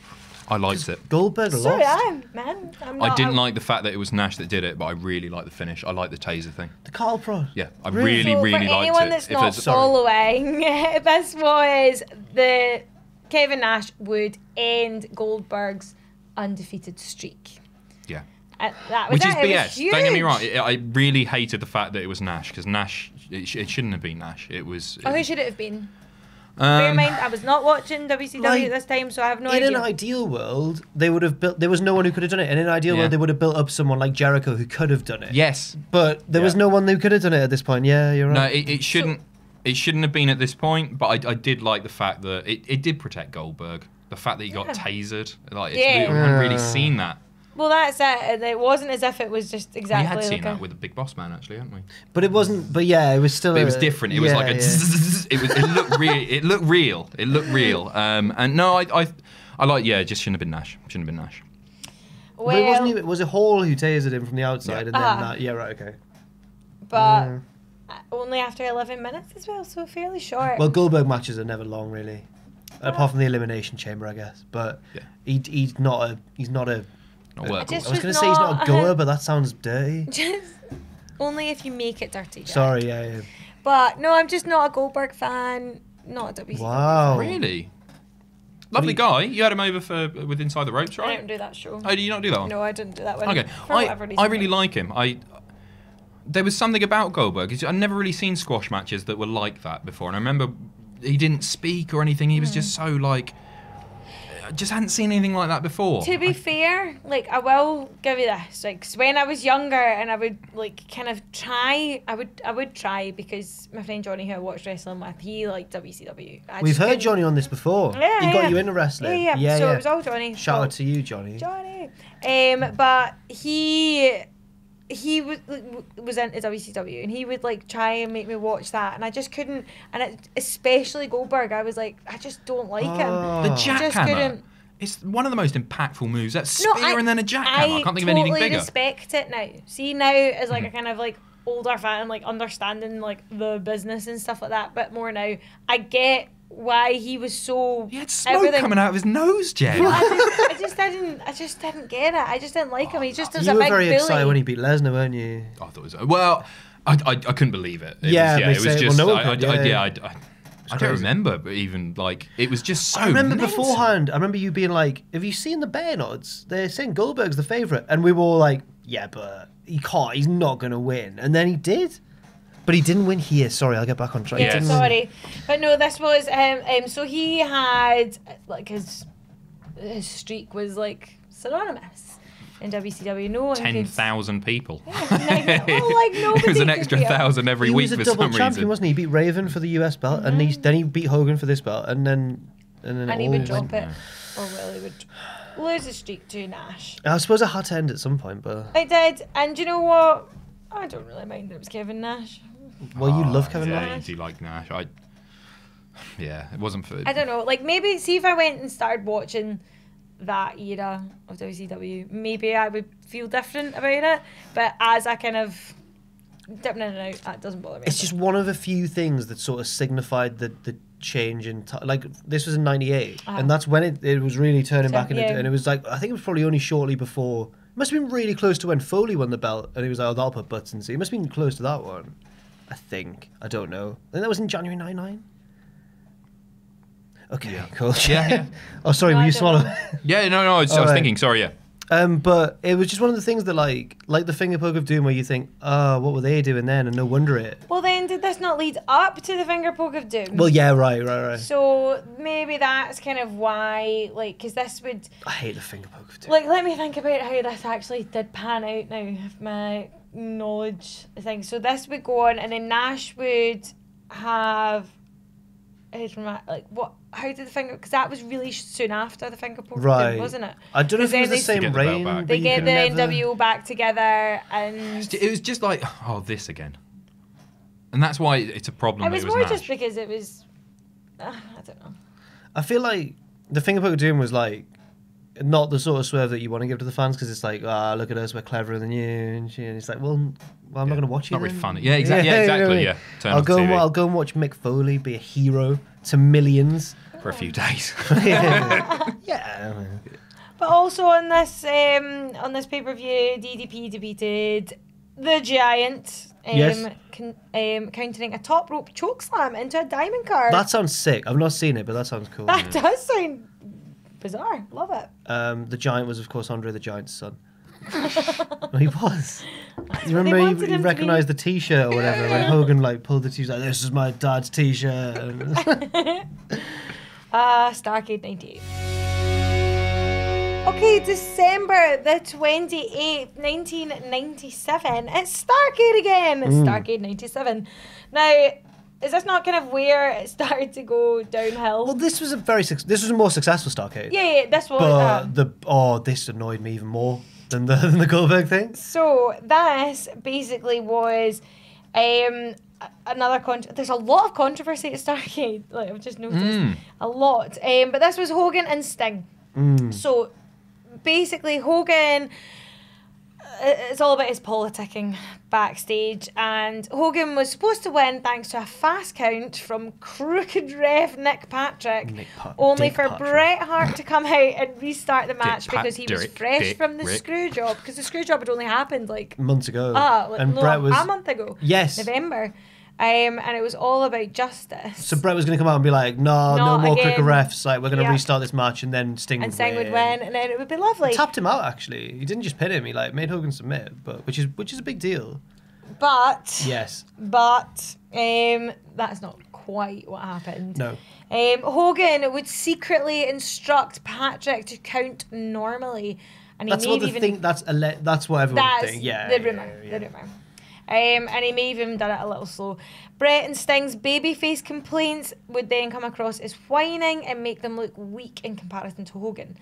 I liked it. Goldberg So lost. I'm I not, didn't like the fact that it was Nash that did it, but I really liked the finish. I liked the taser thing. The Carl Prod. Yeah, I Really? really, So really for liked anyone it. that's If not there's- following, this was the Kevin Nash would end Goldberg's undefeated streak. Yeah. That was Which is it. It was BS. Don't get me huge. wrong. I really hated the fact that it was Nash because Nash, it shouldn't have been Nash. It was. Oh, who should it have been? Bear in mind, I was not watching WCW Like, at this time, so I have no In idea. an ideal world, they would have built. There was no one who could have done it. In an ideal Yeah. world, they would have built up someone like Jericho who could have done it. Yes. But there was Yeah. no one who could have done it at this point. Yeah, you're No, right. it shouldn't. It shouldn't have been at this point. But I did like the fact that it did protect Goldberg. The fact that he got Yeah. tasered, like Yeah. we haven't really seen that. Well, that's it. It wasn't as if it was just exactly We had seen like that a... with the Big Boss Man, actually, hadn't we? But it wasn't. But yeah, it was still. But it was different. It was yeah, like a. yeah. It looked real. It looked real. It looked real. And no, I like. Yeah, it just shouldn't have been Nash. Shouldn't have been Nash. But it wasn't Well, even. Was it Hall who tasered him from the outside, and then Uh-huh. that? Yeah, right. Okay. but only after 11 minutes as well, so fairly short. Well, Goldberg matches are never long, really, apart from the Elimination Chamber, I guess. But Yeah. he's not a. Not work. just- I was going to say he's not a goer, but that sounds dirty. Just only if you make it dirty. Jack. Sorry, yeah. But no, I'm just not a Goldberg fan. Not a WCW. Wow. Really? Lovely guy. You had him over with Inside the Ropes, I right? didn't do that show. Oh, did you not do that one? No, I didn't do that one. Okay. For whatever reason. I really like him. There was something about Goldberg. I'd never really seen squash matches that were like that before. And I remember he didn't speak or anything. He was just so like... I just hadn't seen anything like that before. To be fair, like, I will give you this. Like, so when I was younger and I would, like, kind of try, I would try, because my friend Johnny, who I watched wrestling with, he liked WCW. We've heard Johnny on this before. Yeah, He got you into wrestling. Yeah. So it was all Johnny. Shout out to you, Johnny. Johnny. But he was into WCW, and he would like try and make me watch that, and I just couldn't. And especially Goldberg, I was like, I just don't like him. The jackhammer. It's one of the most impactful moves. That spear and then a jackhammer. I can't think of anything bigger. I totally respect it now. See, now as like a kind of like older fan, like understanding like the business and stuff like that, but more now, I get why he was so. He had smoke coming out of his nose, Jen. I just didn't get it. I just didn't like him. He just was a big bully. You were very excited when he beat Lesnar, weren't you? I thought it was. Well, I couldn't believe it. It was just. Well, I don't remember, but even like it was just so. I remember mental. beforehand. I remember you being like, "Have you seen the betting odds? They're saying Goldberg's the favorite," and we were all like, "Yeah, but he can't. He's not gonna win." And then he did. But he didn't win here. Sorry, I'll get back on track. Yeah, sorry. But no, this was so he had like his streak was like synonymous in WCW. No one 10,000 people. Yeah, well, like nobody. It was an extra 1,000 every week for some reason. He was a double champion, wasn't he? He beat Raven for the US belt, and then he beat Hogan for this belt, and then he would drop it, or well, he would lose his streak to Nash. I suppose it had to end at some point, but I did, and you know what? I don't really mind that it was Kevin Nash. Well, you love Kevin Nash. Yeah, you do like Nash. It wasn't for. I don't know. Like maybe see if I went and started watching that era of WCW, maybe I would feel different about it. But as I kind of dipping in and out, that doesn't bother me. It's just one of the few things that sort of signified the change in like this was in '98, and that's when it was really turning back into. And it was like I think it was probably only shortly before. It must have been really close to when Foley won the belt, and he was like, "Oh, that'll put butts in." So it must have been close to that one. I think. I don't know. I think that was in January '99. Okay, cool. Yeah. Oh, sorry, were you swallowing? Yeah, no, I was thinking. Sorry, yeah. But it was just one of the things that like the finger poke of doom, where you think, oh, what were they doing then? And no wonder it. Well, then did this not lead up to the finger poke of doom? Well, yeah, right. So maybe that's kind of why, like, because this would. I hate the finger poke of doom. Like, let me think about how this actually did pan out now. If my knowledge thing. So this would go on, and then Nash would have. Like what? How did the finger? Because that was really soon after the finger poke, wasn't it? I don't know if it was the same reign. They get the NWO back together, and it was just like, oh, this again, and that's why it's a problem. It was more just because it was. I don't know. I feel like the finger poke of doom was like not the sort of swerve that you want to give to the fans, because it's like, look at us, we're cleverer than you, and it's like, well, I'm not going to watch you. Not really funny. Yeah, exactly. Yeah, exactly. Yeah. I'll go and watch Mick Foley be a hero to millions for a few days. Yeah. But also on this pay-per-view, DDP defeated the Giant, countering a top rope chokeslam into a diamond card. That sounds sick. I've not seen it, but that sounds cool. That does sound bizarre. Love it. The Giant was, of course, Andre the Giant's son. He was. You remember he recognised the T-shirt or whatever when Hogan like pulled the T-shirt. This is my dad's T-shirt. Starrcade 98. Okay, December the 28th, 1997. It's Starrcade again. It's Starrcade 97. Now, is this not kind of where it started to go downhill? Well, this was a more successful Starrcade. Yeah, this was. But this annoyed me even more than the Goldberg thing. So this basically was another there's a lot of controversy at Starrcade. Like I've just noticed a lot. But this was Hogan and Sting. So basically Hogan. It's all about his politicking backstage, and Hogan was supposed to win thanks to a fast count from crooked ref Nick Patrick, only for Bret Hart to come out and restart the match because he was fresh from the screw job, because the screw job had only happened like months ago. A month ago. Yes. November. And it was all about justice. So Brett was going to come out and be like, no Not more again. quicker refs. Like, we're going to Yeah. restart this match, and then Sting and would Sting win. would win, and then it would be lovely. Tapped him out, actually. He didn't just pin him. He like made Hogan submit, which is a big deal. But Yes. that's not quite what happened. No. Hogan would secretly instruct Patrick to count normally, and he That's may what the even thing. That's what everyone that's thinks. Yeah. the rumor. yeah. The rumor. And he may have even done it a little slow. Brett and Sting's babyface complaints would then come across as whining and make them look weak in comparison to Hogan.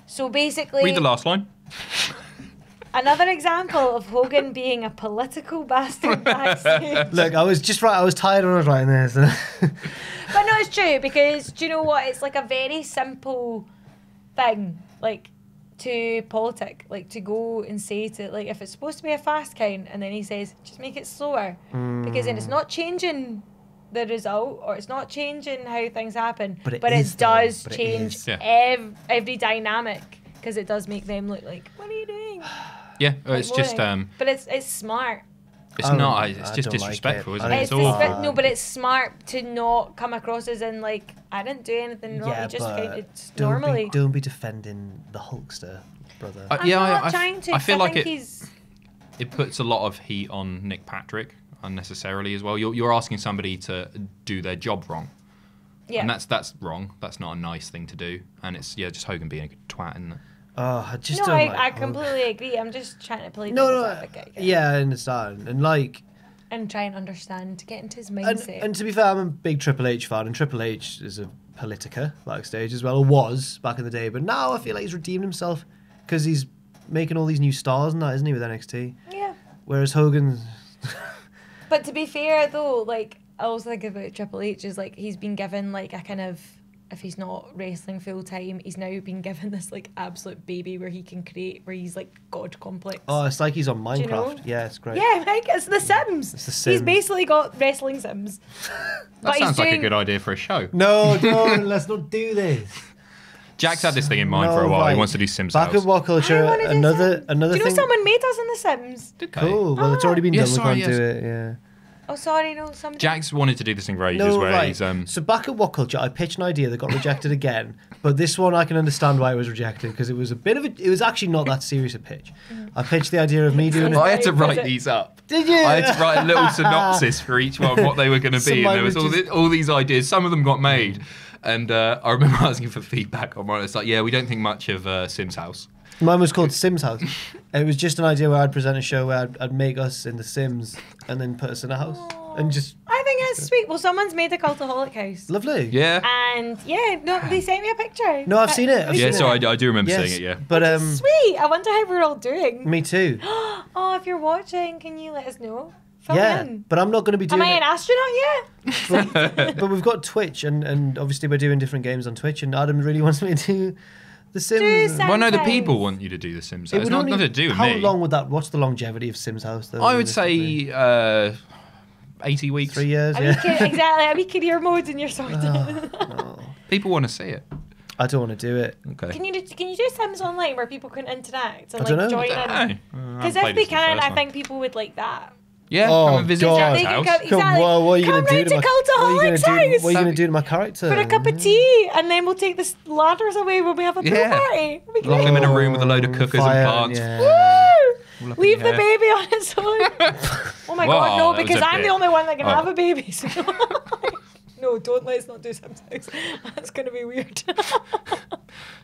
So basically, Read the last line. another example of Hogan being a political bastard backstage. Look, I was tired when I was writing this. But no, it's true, because do you know what? It's like a very simple thing, like, to politic, like, to go and say to, like, if it's supposed to be a fast count, and then he says, just make it slower, because then it's not changing the result, or it's not changing how things happen, but it does change every dynamic, because it does make them look like, what are you doing? Yeah, it's Like, just moaning. But it's smart. it's I not. don't It's like just it. disrespectful, isn't I it? It's It's all. no, but it's smart to not come across as in, like, I didn't do anything wrong, I just counted normally. Don't be defending the Hulkster, brother. I'm not trying to, I feel 'cause like think it puts a lot of heat on Nick Patrick unnecessarily as well. You're asking somebody to do their job wrong, and that's wrong. That's not a nice thing to do, and it's just Hogan being a twat, isn't it? Oh, I just No, don't I like completely agree. I'm just trying to play No, devil's no, advocate again. yeah, I understand. And like, And try and understand, to get into his and, mindset. and to be fair, I'm a big Triple H fan, and Triple H is a politica backstage as well, or was back in the day. But now I feel like he's redeemed himself because he's making all these new stars and that, isn't he, with NXT? Yeah. Whereas Hogan, But to be fair, though, like, I also think about Triple H is, like, he's been given, like, a kind of, if he's not wrestling full time, he's now been given this, like, absolute baby where he can create, where he's, like, God complex. oh, it's like he's on Minecraft. you know? Yeah, it's great. Yeah, like, it's The Sims. It's The He's Sims. basically got wrestling Sims. That sounds like a good idea for a show. No, let's not do this. Jack's had this thing in mind No, for a while. right. He wants to do Sims Back House. at What Culture, I wanna do another Do you know thing. someone made us in The Sims? Cool. Well, it's already been Yeah, done. sorry, we can't yes. do it. Yeah. Oh, sorry, no, somebody. Jack's wanted to do this thing for ages No, where right. he's So back at What Culture, I pitched an idea that got rejected again, but this one I can understand why it was rejected because it was a bit of it was actually not that serious a pitch. I pitched the idea of me doing I it. had to write Visit. these up. Did you? I had to write a little synopsis for each one, what they were going to So be, and mine there was was all these ideas. Some of them got made, and I remember asking for feedback on one. It's like, yeah, we don't think much of Sims House. Mine was called Sims House. It was just an idea where I'd present a show where I'd make us in The Sims and then put us in a house and just I think it's sweet. Well, someone's made a Cultaholic house. lovely. Yeah, And yeah, no, they sent me a picture. No, I've seen it. I've yeah. seen So it. I do remember Yes, seeing it. Yeah. but Sweet. I wonder how we're all doing. me too. Oh, if you're watching, can you let us know? Fill Yeah, me in. but I'm not going to be Am doing I an it. astronaut yet? But we've got Twitch, and obviously we're doing different games on Twitch, and Adam really wants me to do The Sims. Do Sims Well, no, the House. people want you to do the Sims It House. It's would not only- nothing to do with how me. long would that? What's the longevity of Sims House? Though, I would realistically? say 80 weeks. 3 years. A Yeah. wee exactly. A wee career mode and you're sorted. Oh, People want to see it. I don't want to do it. Okay. Can you do Sims online where people can interact and I don't like know. join in? Hey, Because if they can, I think people would like that. Yeah, Oh, come and visit God. Jack's They can house. come- Exactly. Well, what are you Come going to do round to to my? What are you Cultaholic's going to do? house. What are you going to do to my character? For a cup of tea, and then we'll take the ladders away when we have a pool Yeah. party. It'll be Lock great. them in a room with a load of cookers Fire, and plants. yeah. Woo! All up in Leave your the hair. baby on its own. Oh my Whoa, god, no, that was because a I'm bit- the only one that can Oh. have a baby. So no, let's not do Sims House. That's going to be weird.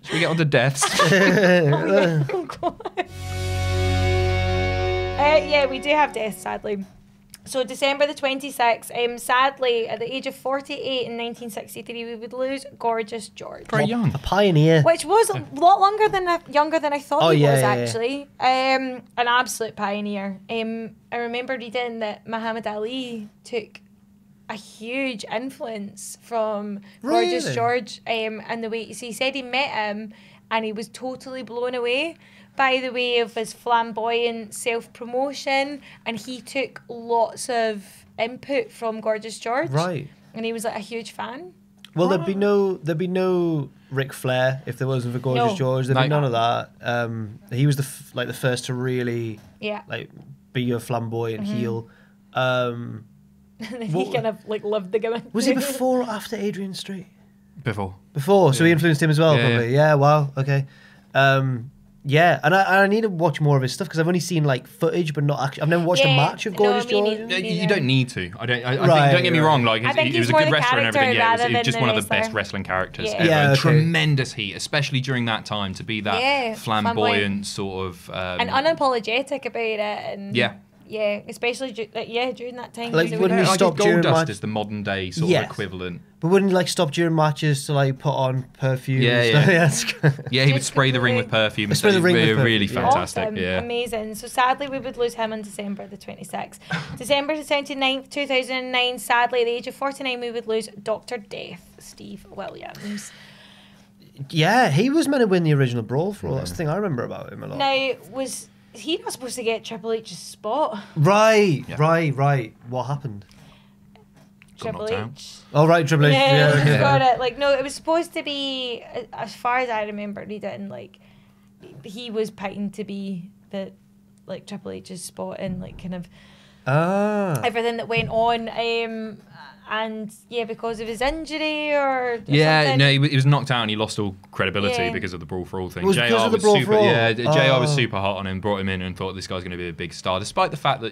Should we get on to deaths? Oh god. Yeah, we do have deaths, sadly. So December the 26th, sadly, at the age of 48 in 1963, we would lose Gorgeous George. Very young. A pioneer. Which was a lot younger than I thought Oh, he yeah, was, yeah, yeah. actually. An absolute pioneer. I remember reading that Muhammad Ali took a huge influence from Gorgeous Really? George and the way... So he said he met him and he was totally blown away by the way of his flamboyant self-promotion, and he took lots of input from Gorgeous George. Right. And he was like a huge fan. Well, there'd be no Ric Flair if there wasn't for Gorgeous No. George. There'd be No. none of that. He was the first to really Yeah. like be a flamboyant heel. And then he kind of like loved the gimmick. Was it before or after Adrian Street? Before. Before, so he influenced him as well, Yeah, probably. Yeah, wow, okay. Yeah, and I need to watch more of his stuff because I've only seen like footage, but not actually. I've never watched a match of Gorgeous George. You don't need to. I think, Right, don't get me wrong. Like I think he was he's a more good the wrestler and everything. Yeah, character he was rather just than one of the the best wrestler. wrestling characters Yeah. ever. Yeah, And okay. tremendous heat, especially during that time, to be that Yeah, flamboyant sort of. And unapologetic about it. And Yeah. Yeah, especially during that time. Like, 'cause it wouldn't was- he stop during Goldust match? is the modern day sort Yes. of equivalent. But wouldn't he like stop during matches to like put on perfume? Yeah, and stuff? yeah. Yes. Yeah, he would Just spray the ring with completely- perfume. Spray the ring with really perfume, yeah. fantastic. Awesome, Yeah. amazing. So sadly, we would lose him on December the 26th. December the 29th, 2009. Sadly, at the age of 49, we would lose Dr. Death, Steve Williams. Yeah, he was meant to win the original Brawl for all. That's the thing I remember about him a lot. Now, was he not supposed to get Triple H's spot? Right, Yeah. right. What happened? Got Triple knocked out. H. Oh, right, Triple H. Yeah, Yeah, got it. Like, no, it was supposed to be, as far as I remember reading, like, he was picked to be the, like, Triple H's spot in, like, kind of Ah. everything that went on. And, yeah, because of his injury or Yeah, something. no, he was knocked out and he lost all credibility Yeah. because of the Brawl for All thing. It was because of the Brawl for All? JR was Oh. super hot on him, brought him in and thought this guy's going to be a big star, despite the fact that,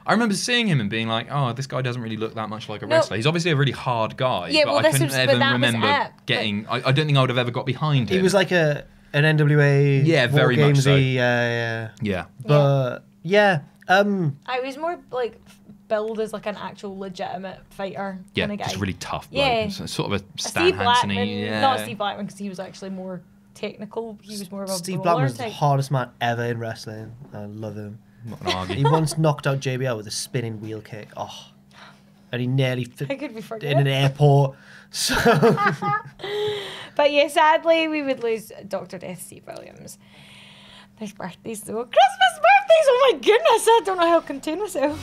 I remember seeing him and being like, oh, this guy doesn't really look that much like a No. wrestler. He's obviously a really hard guy, Yeah, but well, I this couldn't was- but ever that was remember it. getting... I don't think I would have ever got behind him. He was like an NWA. Yeah, very War much so. Gamesy, yeah. Yeah. But, yeah. I was more, like, billed as, like, an actual legitimate fighter Yeah, kind of guy. just really tough. Yeah. Like, sort of a Stan Steve Hansen-y. Blackman, Yeah. not Steve Blackman, because he was actually more technical. He was more of a Steve brawler Blackman was the type. hardest man ever in wrestling. I love him. Not gonna argue. He once knocked out JBL with a spinning wheel kick. Oh. And he nearly How could we in forget? an airport. So But yeah, sadly, we would lose Dr. Death, Steve Williams. There's birthdays though. Christmas birthdays! Oh my goodness, I don't know how to contain myself.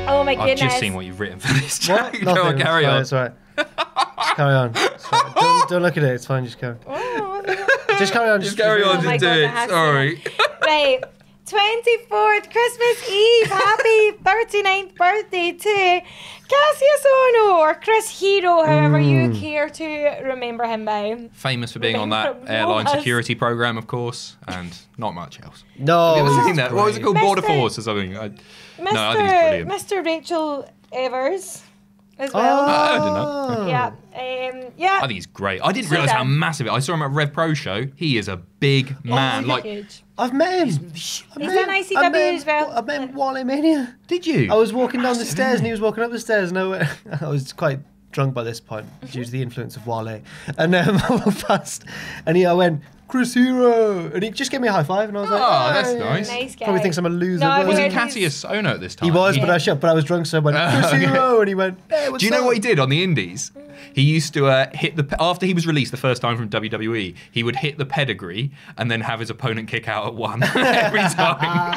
Oh my I've goodness. just seen what you've written for this. what? Go on, carry on. It's all right. Just carry on. It's fine. Don't look at it. It's fine. Just carry. Oh, Just carry on. Just carry on, Oh my just do God, it. that has to- Sorry. right. 24th, Christmas Eve. Happy 39th birthday to Cassius Ohno or Chris Hero, however you care to remember him by. Famous for being on Remember that airline was- security program, of course, and not much else. No. Have you ever he's seen that? What was it called? Mr. Border Force or something? No, I think it's brilliant. Mr. Rachel Evers as Oh. well. I don't know. Yeah. Yeah. I think he's great. I didn't So realise how done. massive it. I saw him at Rev Pro show. He is a big man. He's Like, huge. I've met him. He's in ICW as well. I met him at Wale Mania. did you? I was walking down the stairs and he was walking up the stairs. I was quite drunk by this point due to the influence of Wale. And I walked past and I went, Chris Hero. And he just gave me a high five and I was like, Oh, that's "Hey." nice. Nice guy. Probably thinks I'm a loser. No, I've but- was heard it Cassius Ohno at this time? He was, Yeah. but I was drunk, so I went, Chris okay. Hero. And he went, hey, what's Do you know up? what he did on the Indies? He used to hit after he was released the first time from WWE, he would hit the pedigree and then have his opponent kick out at one every time.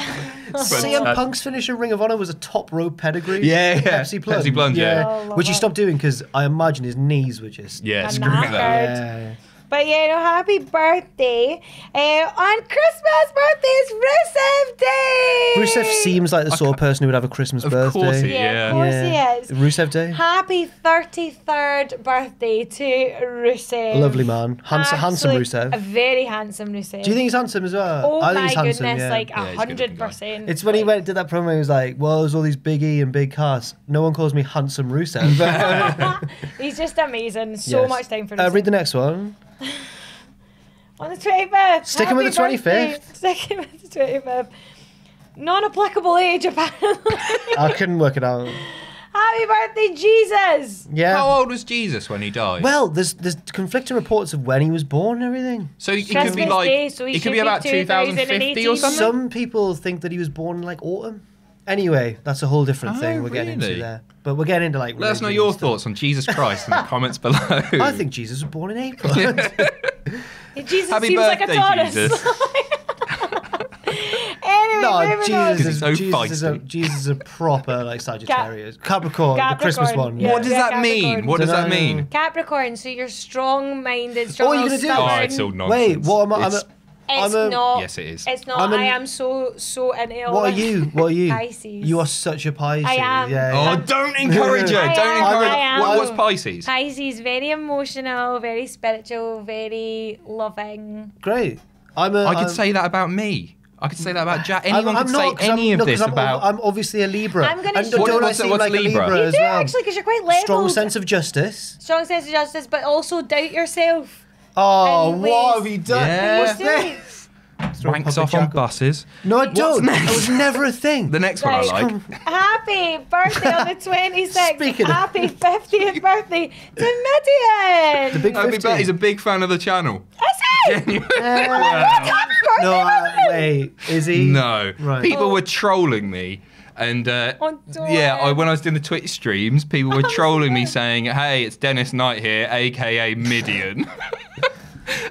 CM Punk's finisher Ring of Honor was a top rope pedigree. Yeah, yeah. Pepsi Plunge. Pepsi Plunge, yeah. Oh, love Which he it. stopped doing because I imagine his knees were just. Yeah, And screw knackered. that. Yeah. But yeah, no, happy birthday. On Christmas birthday is Rusev Day. Rusev seems like the sort of person who would have a Christmas Of birthday. course he- Yeah, of Yeah. course he is. Rusev Day. Happy 33rd birthday to Rusev. Lovely man. Handsome Absolute- Rusev. A very handsome Rusev. Do you think he's handsome as well? Oh I think my he's handsome, goodness, yeah. like Yeah, he's a good-looking guy. 100%. It's when he did that promo, he was like, well, there's all these Big E and big cars. No one calls me handsome Rusev. He's just amazing. So Yes. much time for Rusev. Read the next one. On the 25th. Sticking with the Happy 25th. birthday. Sticking with the 25th. Non-applicable age, apparently. I couldn't work it out. Happy birthday, Jesus. Yeah. How old was Jesus when he died? Well, there's conflicting reports of when he was born and everything. so he could Christmas be like, Day, so he it could should be be about 2050 or 2018. something. Some people think that he was born in like autumn. Anyway, that's a whole different Oh, thing we're getting into really? there. But we're getting into like. Let us know religion your and stuff. thoughts on Jesus Christ in the comments below. I think Jesus was born in April. Jesus Happy seems like a birthday, Taurus. Jesus. Anyway, No, moving on. Jesus is, so Jesus is a proper like Sagittarius. Capricorn, the Christmas Capricorn, one. yeah. What does that mean? Capricorn. What does that Dunno. mean? Capricorn, so you're strong-minded, Oh, strong you're gonna do it? Oh, it's all stubborn. nonsense. Wait, what am I? It's It's I'm a- not. Yes, it is. It's not. I'm a- I am so into it. What are you? What are you? Pisces. You are such a Pisces. I am. Yeah. Oh, don't encourage her. I Don't am, encourage I am. What's Pisces? Pisces, very emotional, very spiritual, very loving. Great. I could say that about me. I could say that about Jack. I'm Anyone could say not, 'cause any I'm, of no, this 'cause about. I'm obviously a Libra. I'm gonna and show- don't I What's seem Libra? like a Libra You as do well? actually, because you're quite leveled. Strong sense of justice. Strong sense of justice, but also doubt yourself. Oh, And what ways- have you done? Yeah. What's You this? Wanks off on buses. No, I don't. next? That was never a thing. The next one I Right. like. Happy birthday on the 26th. Speaking of- Happy 50th birthday to Midian. The big Happy 50. birthday. He's a big fan of the channel. Is he? Happy birthday, No, Midian. wait. Is he? No. Right. People Oh. were trolling me. And On tour. when I was doing the Twitch streams, people were trolling me saying, "Hey, it's Dennis Knight here, aka Midian."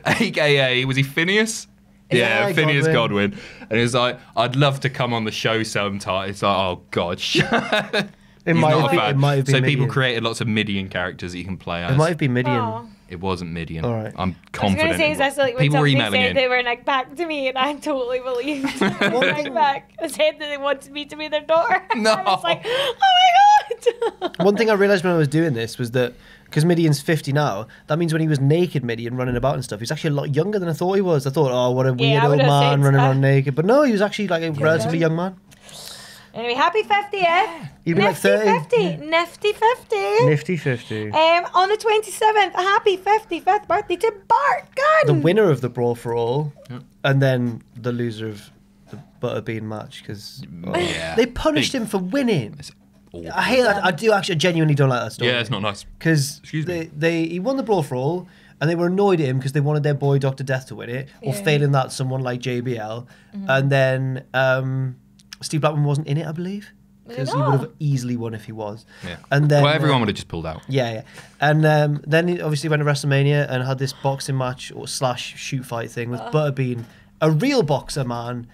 AKA, was he Phineas? Yeah, Yeah, Phineas Godwin. Godwin. And he was like, I'd love to come on the show sometime. It's like, oh, God. It He's might not have a been- fan. it might have been So people Midian. created lots of Midian characters that you can play as. It might have been Midian. Oh. It wasn't Midian. All right. I'm I was confident. going to say, it is that's like when people were somebody emailing said in. they were like back to me, and I totally believed. Like back. I said that they wanted me to be their daughter. No. I was like, oh my god. One thing I realised when I was doing this was that because Midian's 50 now, that means when he was naked Midian running about and stuff, he's actually a lot younger than I thought he was. I thought, oh, what a weird I old would've man said running so. around naked. But no, he was actually like a relatively young man. Anyway, happy 50th. You'd be like Nifty 30. 50. Nifty 50. Nifty 50. On the 27th, a happy 55th birthday to BART The GUNN. winner of the Brawl for All, and then the loser of the Butterbean match, because Yeah. they punished Big- him for winning. It's awful. I hate that. I do actually genuinely don't like that story. Yeah, it's not nice. Because Excuse me. he won the Brawl for All, and they were annoyed at him because they wanted their boy Dr. Death to win it, or Yeah. failing that, someone like JBL. And then Steve Blackman wasn't in it, I believe, because he would have easily won if he was. Yeah. And then Well, everyone would have just pulled out. yeah. And then he obviously went to WrestleMania and had this boxing match or / shoot fight thing with Butterbean, a real boxer man.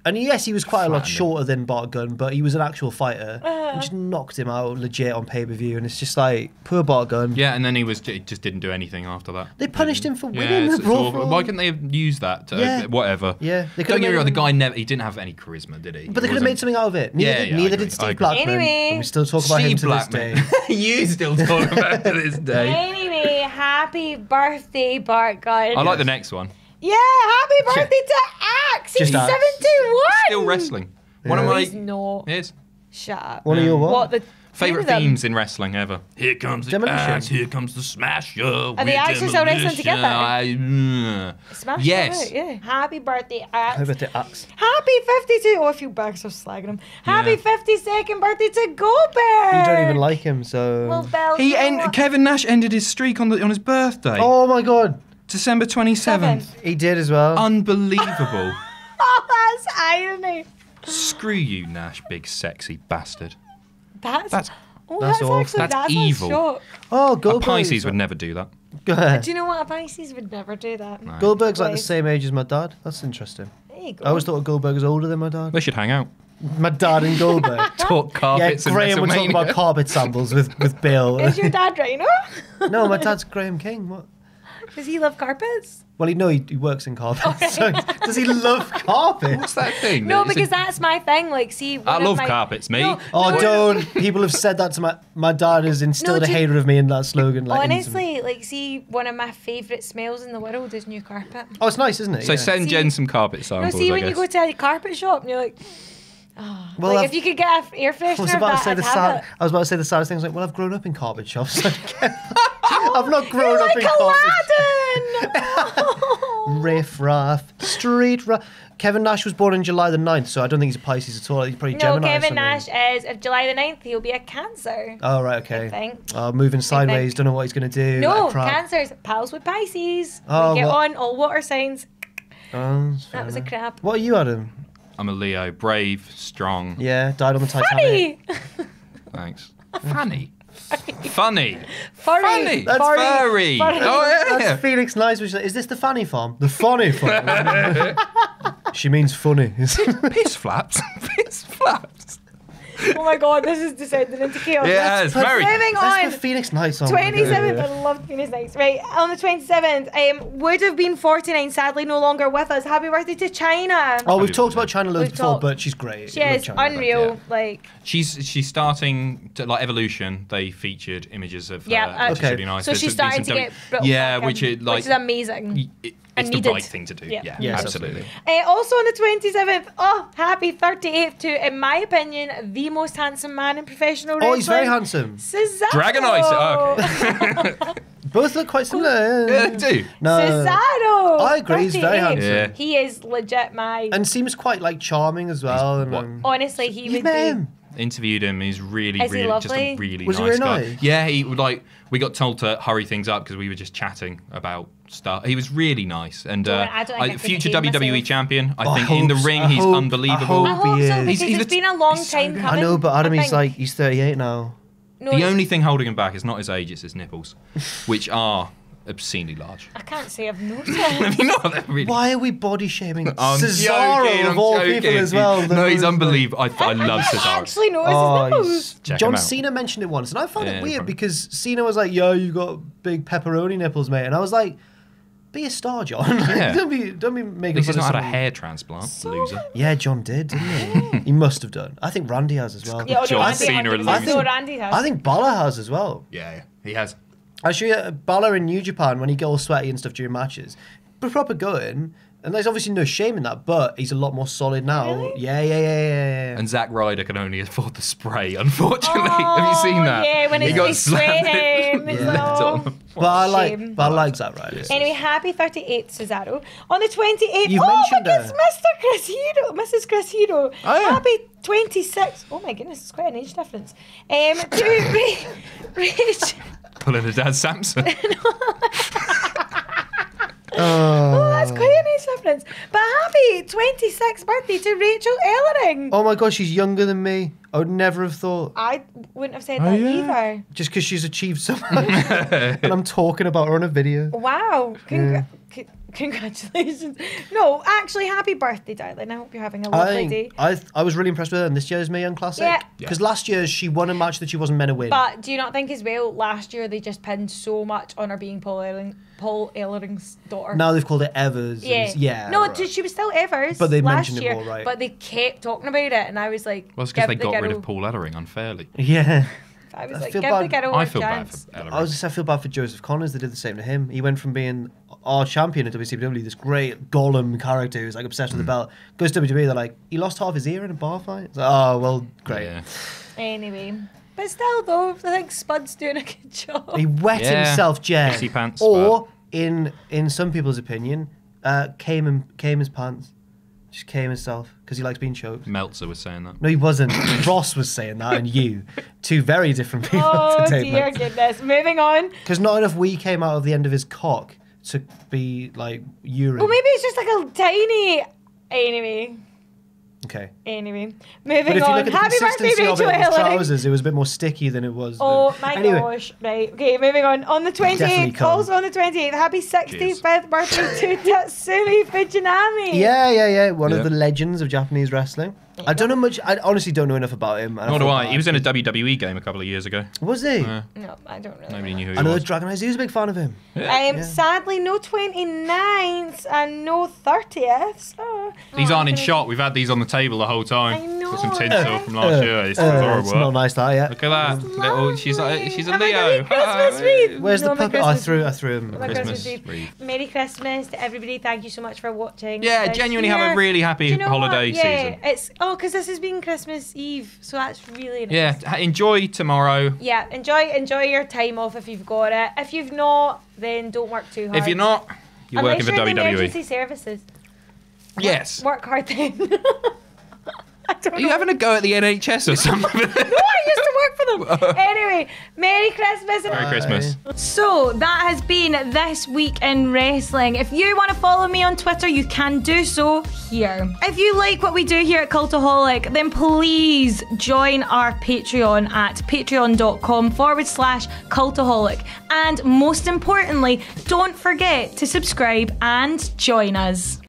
And yes, he was quite a lot Flattened him. shorter than Bart Gunn, but he was an actual fighter. And just knocked him out legit on pay-per-view. And it's just like, poor Bart Gunn. Yeah, and then he just didn't do anything after that. They punished him for Yeah, winning the it's Brawl awful. for All. Why couldn't they have used that? Yeah. Whatever. Yeah, they could've Don't get me made wrong. The him- guy he didn't have any charisma, did he? But they could have made something out of it. Neither, Yeah, I neither agree. did I Steve agree. Blackman. Anyway. And we still talk about him Steve to Blackman. this day. You still talk about it to this day. Anyway, happy birthday, BART GUNN. I like the next one. Yeah, happy birthday to Axe. He's Just Axe. 71. Still wrestling. One of Yeah. my He's not. yes. Shut up. One of your what? The Favorite two of them? themes in wrestling ever. Here comes the Demolition. axe, here comes the smasher. Are they actually still wrestling together? Smash Yes. them out, yeah. Happy birthday, Axe. How about the Axe? Happy 52. Oh, I feel bad 'cause I was slagging him. Happy Yeah. 52nd birthday to Goldberg. You don't even like him, so... Well, Bell, you know what? Kevin Nash ended his streak on his birthday. Oh my god. December 27th. He did as well. Unbelievable. Oh, that's irony. Screw you, Nash, big sexy bastard. That's oh, that's that's awful. actually That's a evil. shock. Oh, A Goldberg. Pisces would never do that. Do you know what? A Pisces would never do that. No. Goldberg's like the Wait. same age as my dad. That's interesting. There you go. I always thought Goldberg was older than my dad. They should hang out. My dad and Goldberg. Talk Yeah, carpets and Graham would talk WrestleMania. about carpet samples with Bill. Is your dad Rhino? No, my dad's Graham King. What? Does he love carpets? Well, he works in carpets. So does he love carpets? What's that thing? No, It's a- because that's my thing. Like, see, I one of love my- carpets, mate. No, Oh, no, don't. People have said that to my dad has instilled No, a do- hatred of me in that slogan. Like, Honestly, like, see, one of my favourite smells in the world is new carpet. Oh, it's nice, isn't it? So Yeah. send See- Jen some carpet No, samples, see, I when guess. you go to a carpet shop and you're like, oh, Well, like I've- if you could get an air freshener I was of about to that, say I'd the have it. I was about to say the saddest thing. I was like, well, I've grown up in carpet shops. I've not grown You're up like in carpet. Aladdin! Riff raff, street raff. Kevin Nash was born on July the 9th, so I don't think he's a Pisces at all. He's probably No, Gemini. or Kevin something. Nash is, of July the 9th, he'll be a Cancer. Oh, right, okay. I think. Moving sideways, don't know what he's going to do. No, that crap. Cancer's pals with Pisces. Oh, we get well- on, all water signs. Oh, that's fair That was a enough. crap. What are you, Adam? I'm a Leo, brave, strong. Yeah, died on the Titanic. Funny! Thanks. Funny. Funny. Furry! Funny. That's Furry. furry. Furry. Oh yeah. That's Felix Nice. Which is this the Fanny Farm? The Funny Farm. She means funny. Piss flaps. Piss flaps. Oh my god, this is descending into chaos. Yeah, it's very. Moving Let's on. put Phoenix Nights on. 27th, I love Phoenix Nights. Right, on the 27th, would have been 49, sadly no longer with us. Happy birthday to China. Oh, we've talked about China loads We've before, talked. but she's great. She I love is China. unreal. yeah. Like, She's starting to, like, Evolution. They featured images of her. Yeah, which is okay. really nice. so There's she's been starting some to get built yeah, back which in, is like which is amazing. It's the needed. right thing to do. Yeah. Yeah, Yes, absolutely. Also on the 27th, oh, happy 38th to, in my opinion, the most handsome man in professional wrestling. Oh, he's very handsome. CESARO. Dragon Ice. Oh, okay. Both look quite similar. Yeah, they do. No. CESARO. I agree, he's very 38. handsome. Yeah. He is legit my. And seems quite like charming as well. And, what- Honestly, he you've would met be. him. Interviewed him. He's really, Is he really just lovely? a really Was he nice really guy. nice? Yeah, he would like. We got told to hurry things up because we were just chatting about stuff. He was really nice, and I don't think I could future behave WWE myself. champion. I I think hope in the so. ring I he's hope- unbelievable. I hope so, He is. because He's it's been a long so time good. coming. I know, but Adam, I he's think. like, he's 38 now. No, The it's- only thing holding him back is not his age; it's his nipples, which are obscenely large. I can't say I've noticed. You know, they're really. Why are we body shaming I'm CESARO joking, of I'm all joking. people as well? No, he's unbelievable. I love I Cesaro. actually noticed his nipples. Check him John out. Cena mentioned it once, and I found Yeah, it no weird problem. because Cena was like, "Yo, you got big pepperoni nipples, mate," and I was like, "Be a star, John. Yeah. don't be At making least fun he's of not had a someone." hair transplant, loser. Yeah, John did, didn't he? He must have done. I think Randy has as well. Yeah, John Randy Cena 100%. alone. No, Randy has. I think Balor has as well. Yeah, he has. Actually, Balor in New Japan, when he got all sweaty and stuff during matches, but proper going, and there's obviously no shame in that, but he's a lot more solid now. Really? Yeah. And Zack Ryder can only afford the spray, unfortunately. Have you seen that? Yeah, when He got he's slammed sweating. It's like, oh, But I shame. like that, right? Anyway, happy 38th, Cesaro. On the 28th, You've oh my mentioned goodness, her. Mr. Chris Hero, Mrs. Chris Hero. Oh, yeah. Happy 26th. Oh my goodness, it's quite an age difference. To Rich. Pulling a dad Samson. Oh, that's quite an age difference. But happy 26th birthday to Rachel Ellering. Oh my gosh, she's younger than me. I would never have thought. I wouldn't have said that either. Just because she's achieved so much. And I'm talking about her on a video. Wow. Congratulations. No, actually, happy birthday, darling. I hope you're having a lovely day. I was really impressed with her in this year's Mae Young Classic. Yeah. Because last year she won a match that she wasn't meant to win. But do you not think as well, last year they just pinned so much on her being Paul Ellering's daughter? Now they've called it Evers. Yeah. Yeah. No, right. she was still Evers. But they last mentioned it year, more, right. But they kept talking about it, and I was like, Well, it's because they give the got rid girl- of Paul Ellering unfairly. Yeah. I was I like, feel give the bad- girl I a feel bad chance. for Ellering. I feel bad for Joseph Connors. They did the same to him. He went from being our champion at WCW, this great Gollum character who's like obsessed with the belt, goes to WWE. They're like, he lost half his ear in a bar fight. It's like, oh well, great. Yeah. Anyway. But still, though, I think Spud's doing a good job. He wet Yeah. himself, Jen. Pussy pants, Or in some people's opinion, came his pants. Just came himself because he likes being choked. Meltzer was saying that. No, he wasn't. Ross was saying that, and you, two very different people. Oh, to take dear goodness. Moving on. Because not enough wee came out of the end of his cock to be like urine. Well, maybe it's just like a tiny... Okay. Anyway. But Moving if you on. look at the Happy birthday, consistency of Rachel it in his Ellering. trousers, it was a bit more sticky than it was. Oh my Anyway. gosh. Right. Okay, moving on. On the Definitely 28th, come. also on the 28th, happy 65th birthday to Tatsumi Fujinami. Yeah. One Yeah. of the legends of Japanese wrestling. I don't know much. I honestly don't know enough about him. Nor do I. He was in a WWE game a couple of years ago. Was he? No, I don't really Nobody know. knew who he I know was. that Dragon Eyes. He was a big fan of him. Sadly, no 29th and no 30th. So, These aren't in shot. We've had these on the table the whole time. I know, Got some tinsel right? from last year. It's horrible. It's not nice that, yeah. Look at that. Little, she's a Have a Leo. Merry Christmas wreath. Where's No, the my puppet? I Christmas threw him. My Christmas wreath. wreath. Merry Christmas to everybody. Thank you so much for watching. Yeah, this genuinely have a year. really happy Do you know holiday what? Yeah, season. it's because this has been Christmas Eve, so that's really nice. Yeah, enjoy tomorrow. Yeah, enjoy your time off if you've got it. If you've not, then don't work too hard. If you're not, you're Unless working for you're in the WWE. emergency services. Yes. Work hard then. I don't Are you know. having a go at the NHS or something? No, I used to work for them. Anyway, Merry Christmas. Merry Christmas. So that has been This Week in Wrestling. If you want to follow me on Twitter, you can do so here. If you like what we do here at Cultaholic, then please join our Patreon at patreon.com/Cultaholic. And most importantly, don't forget to subscribe and join us.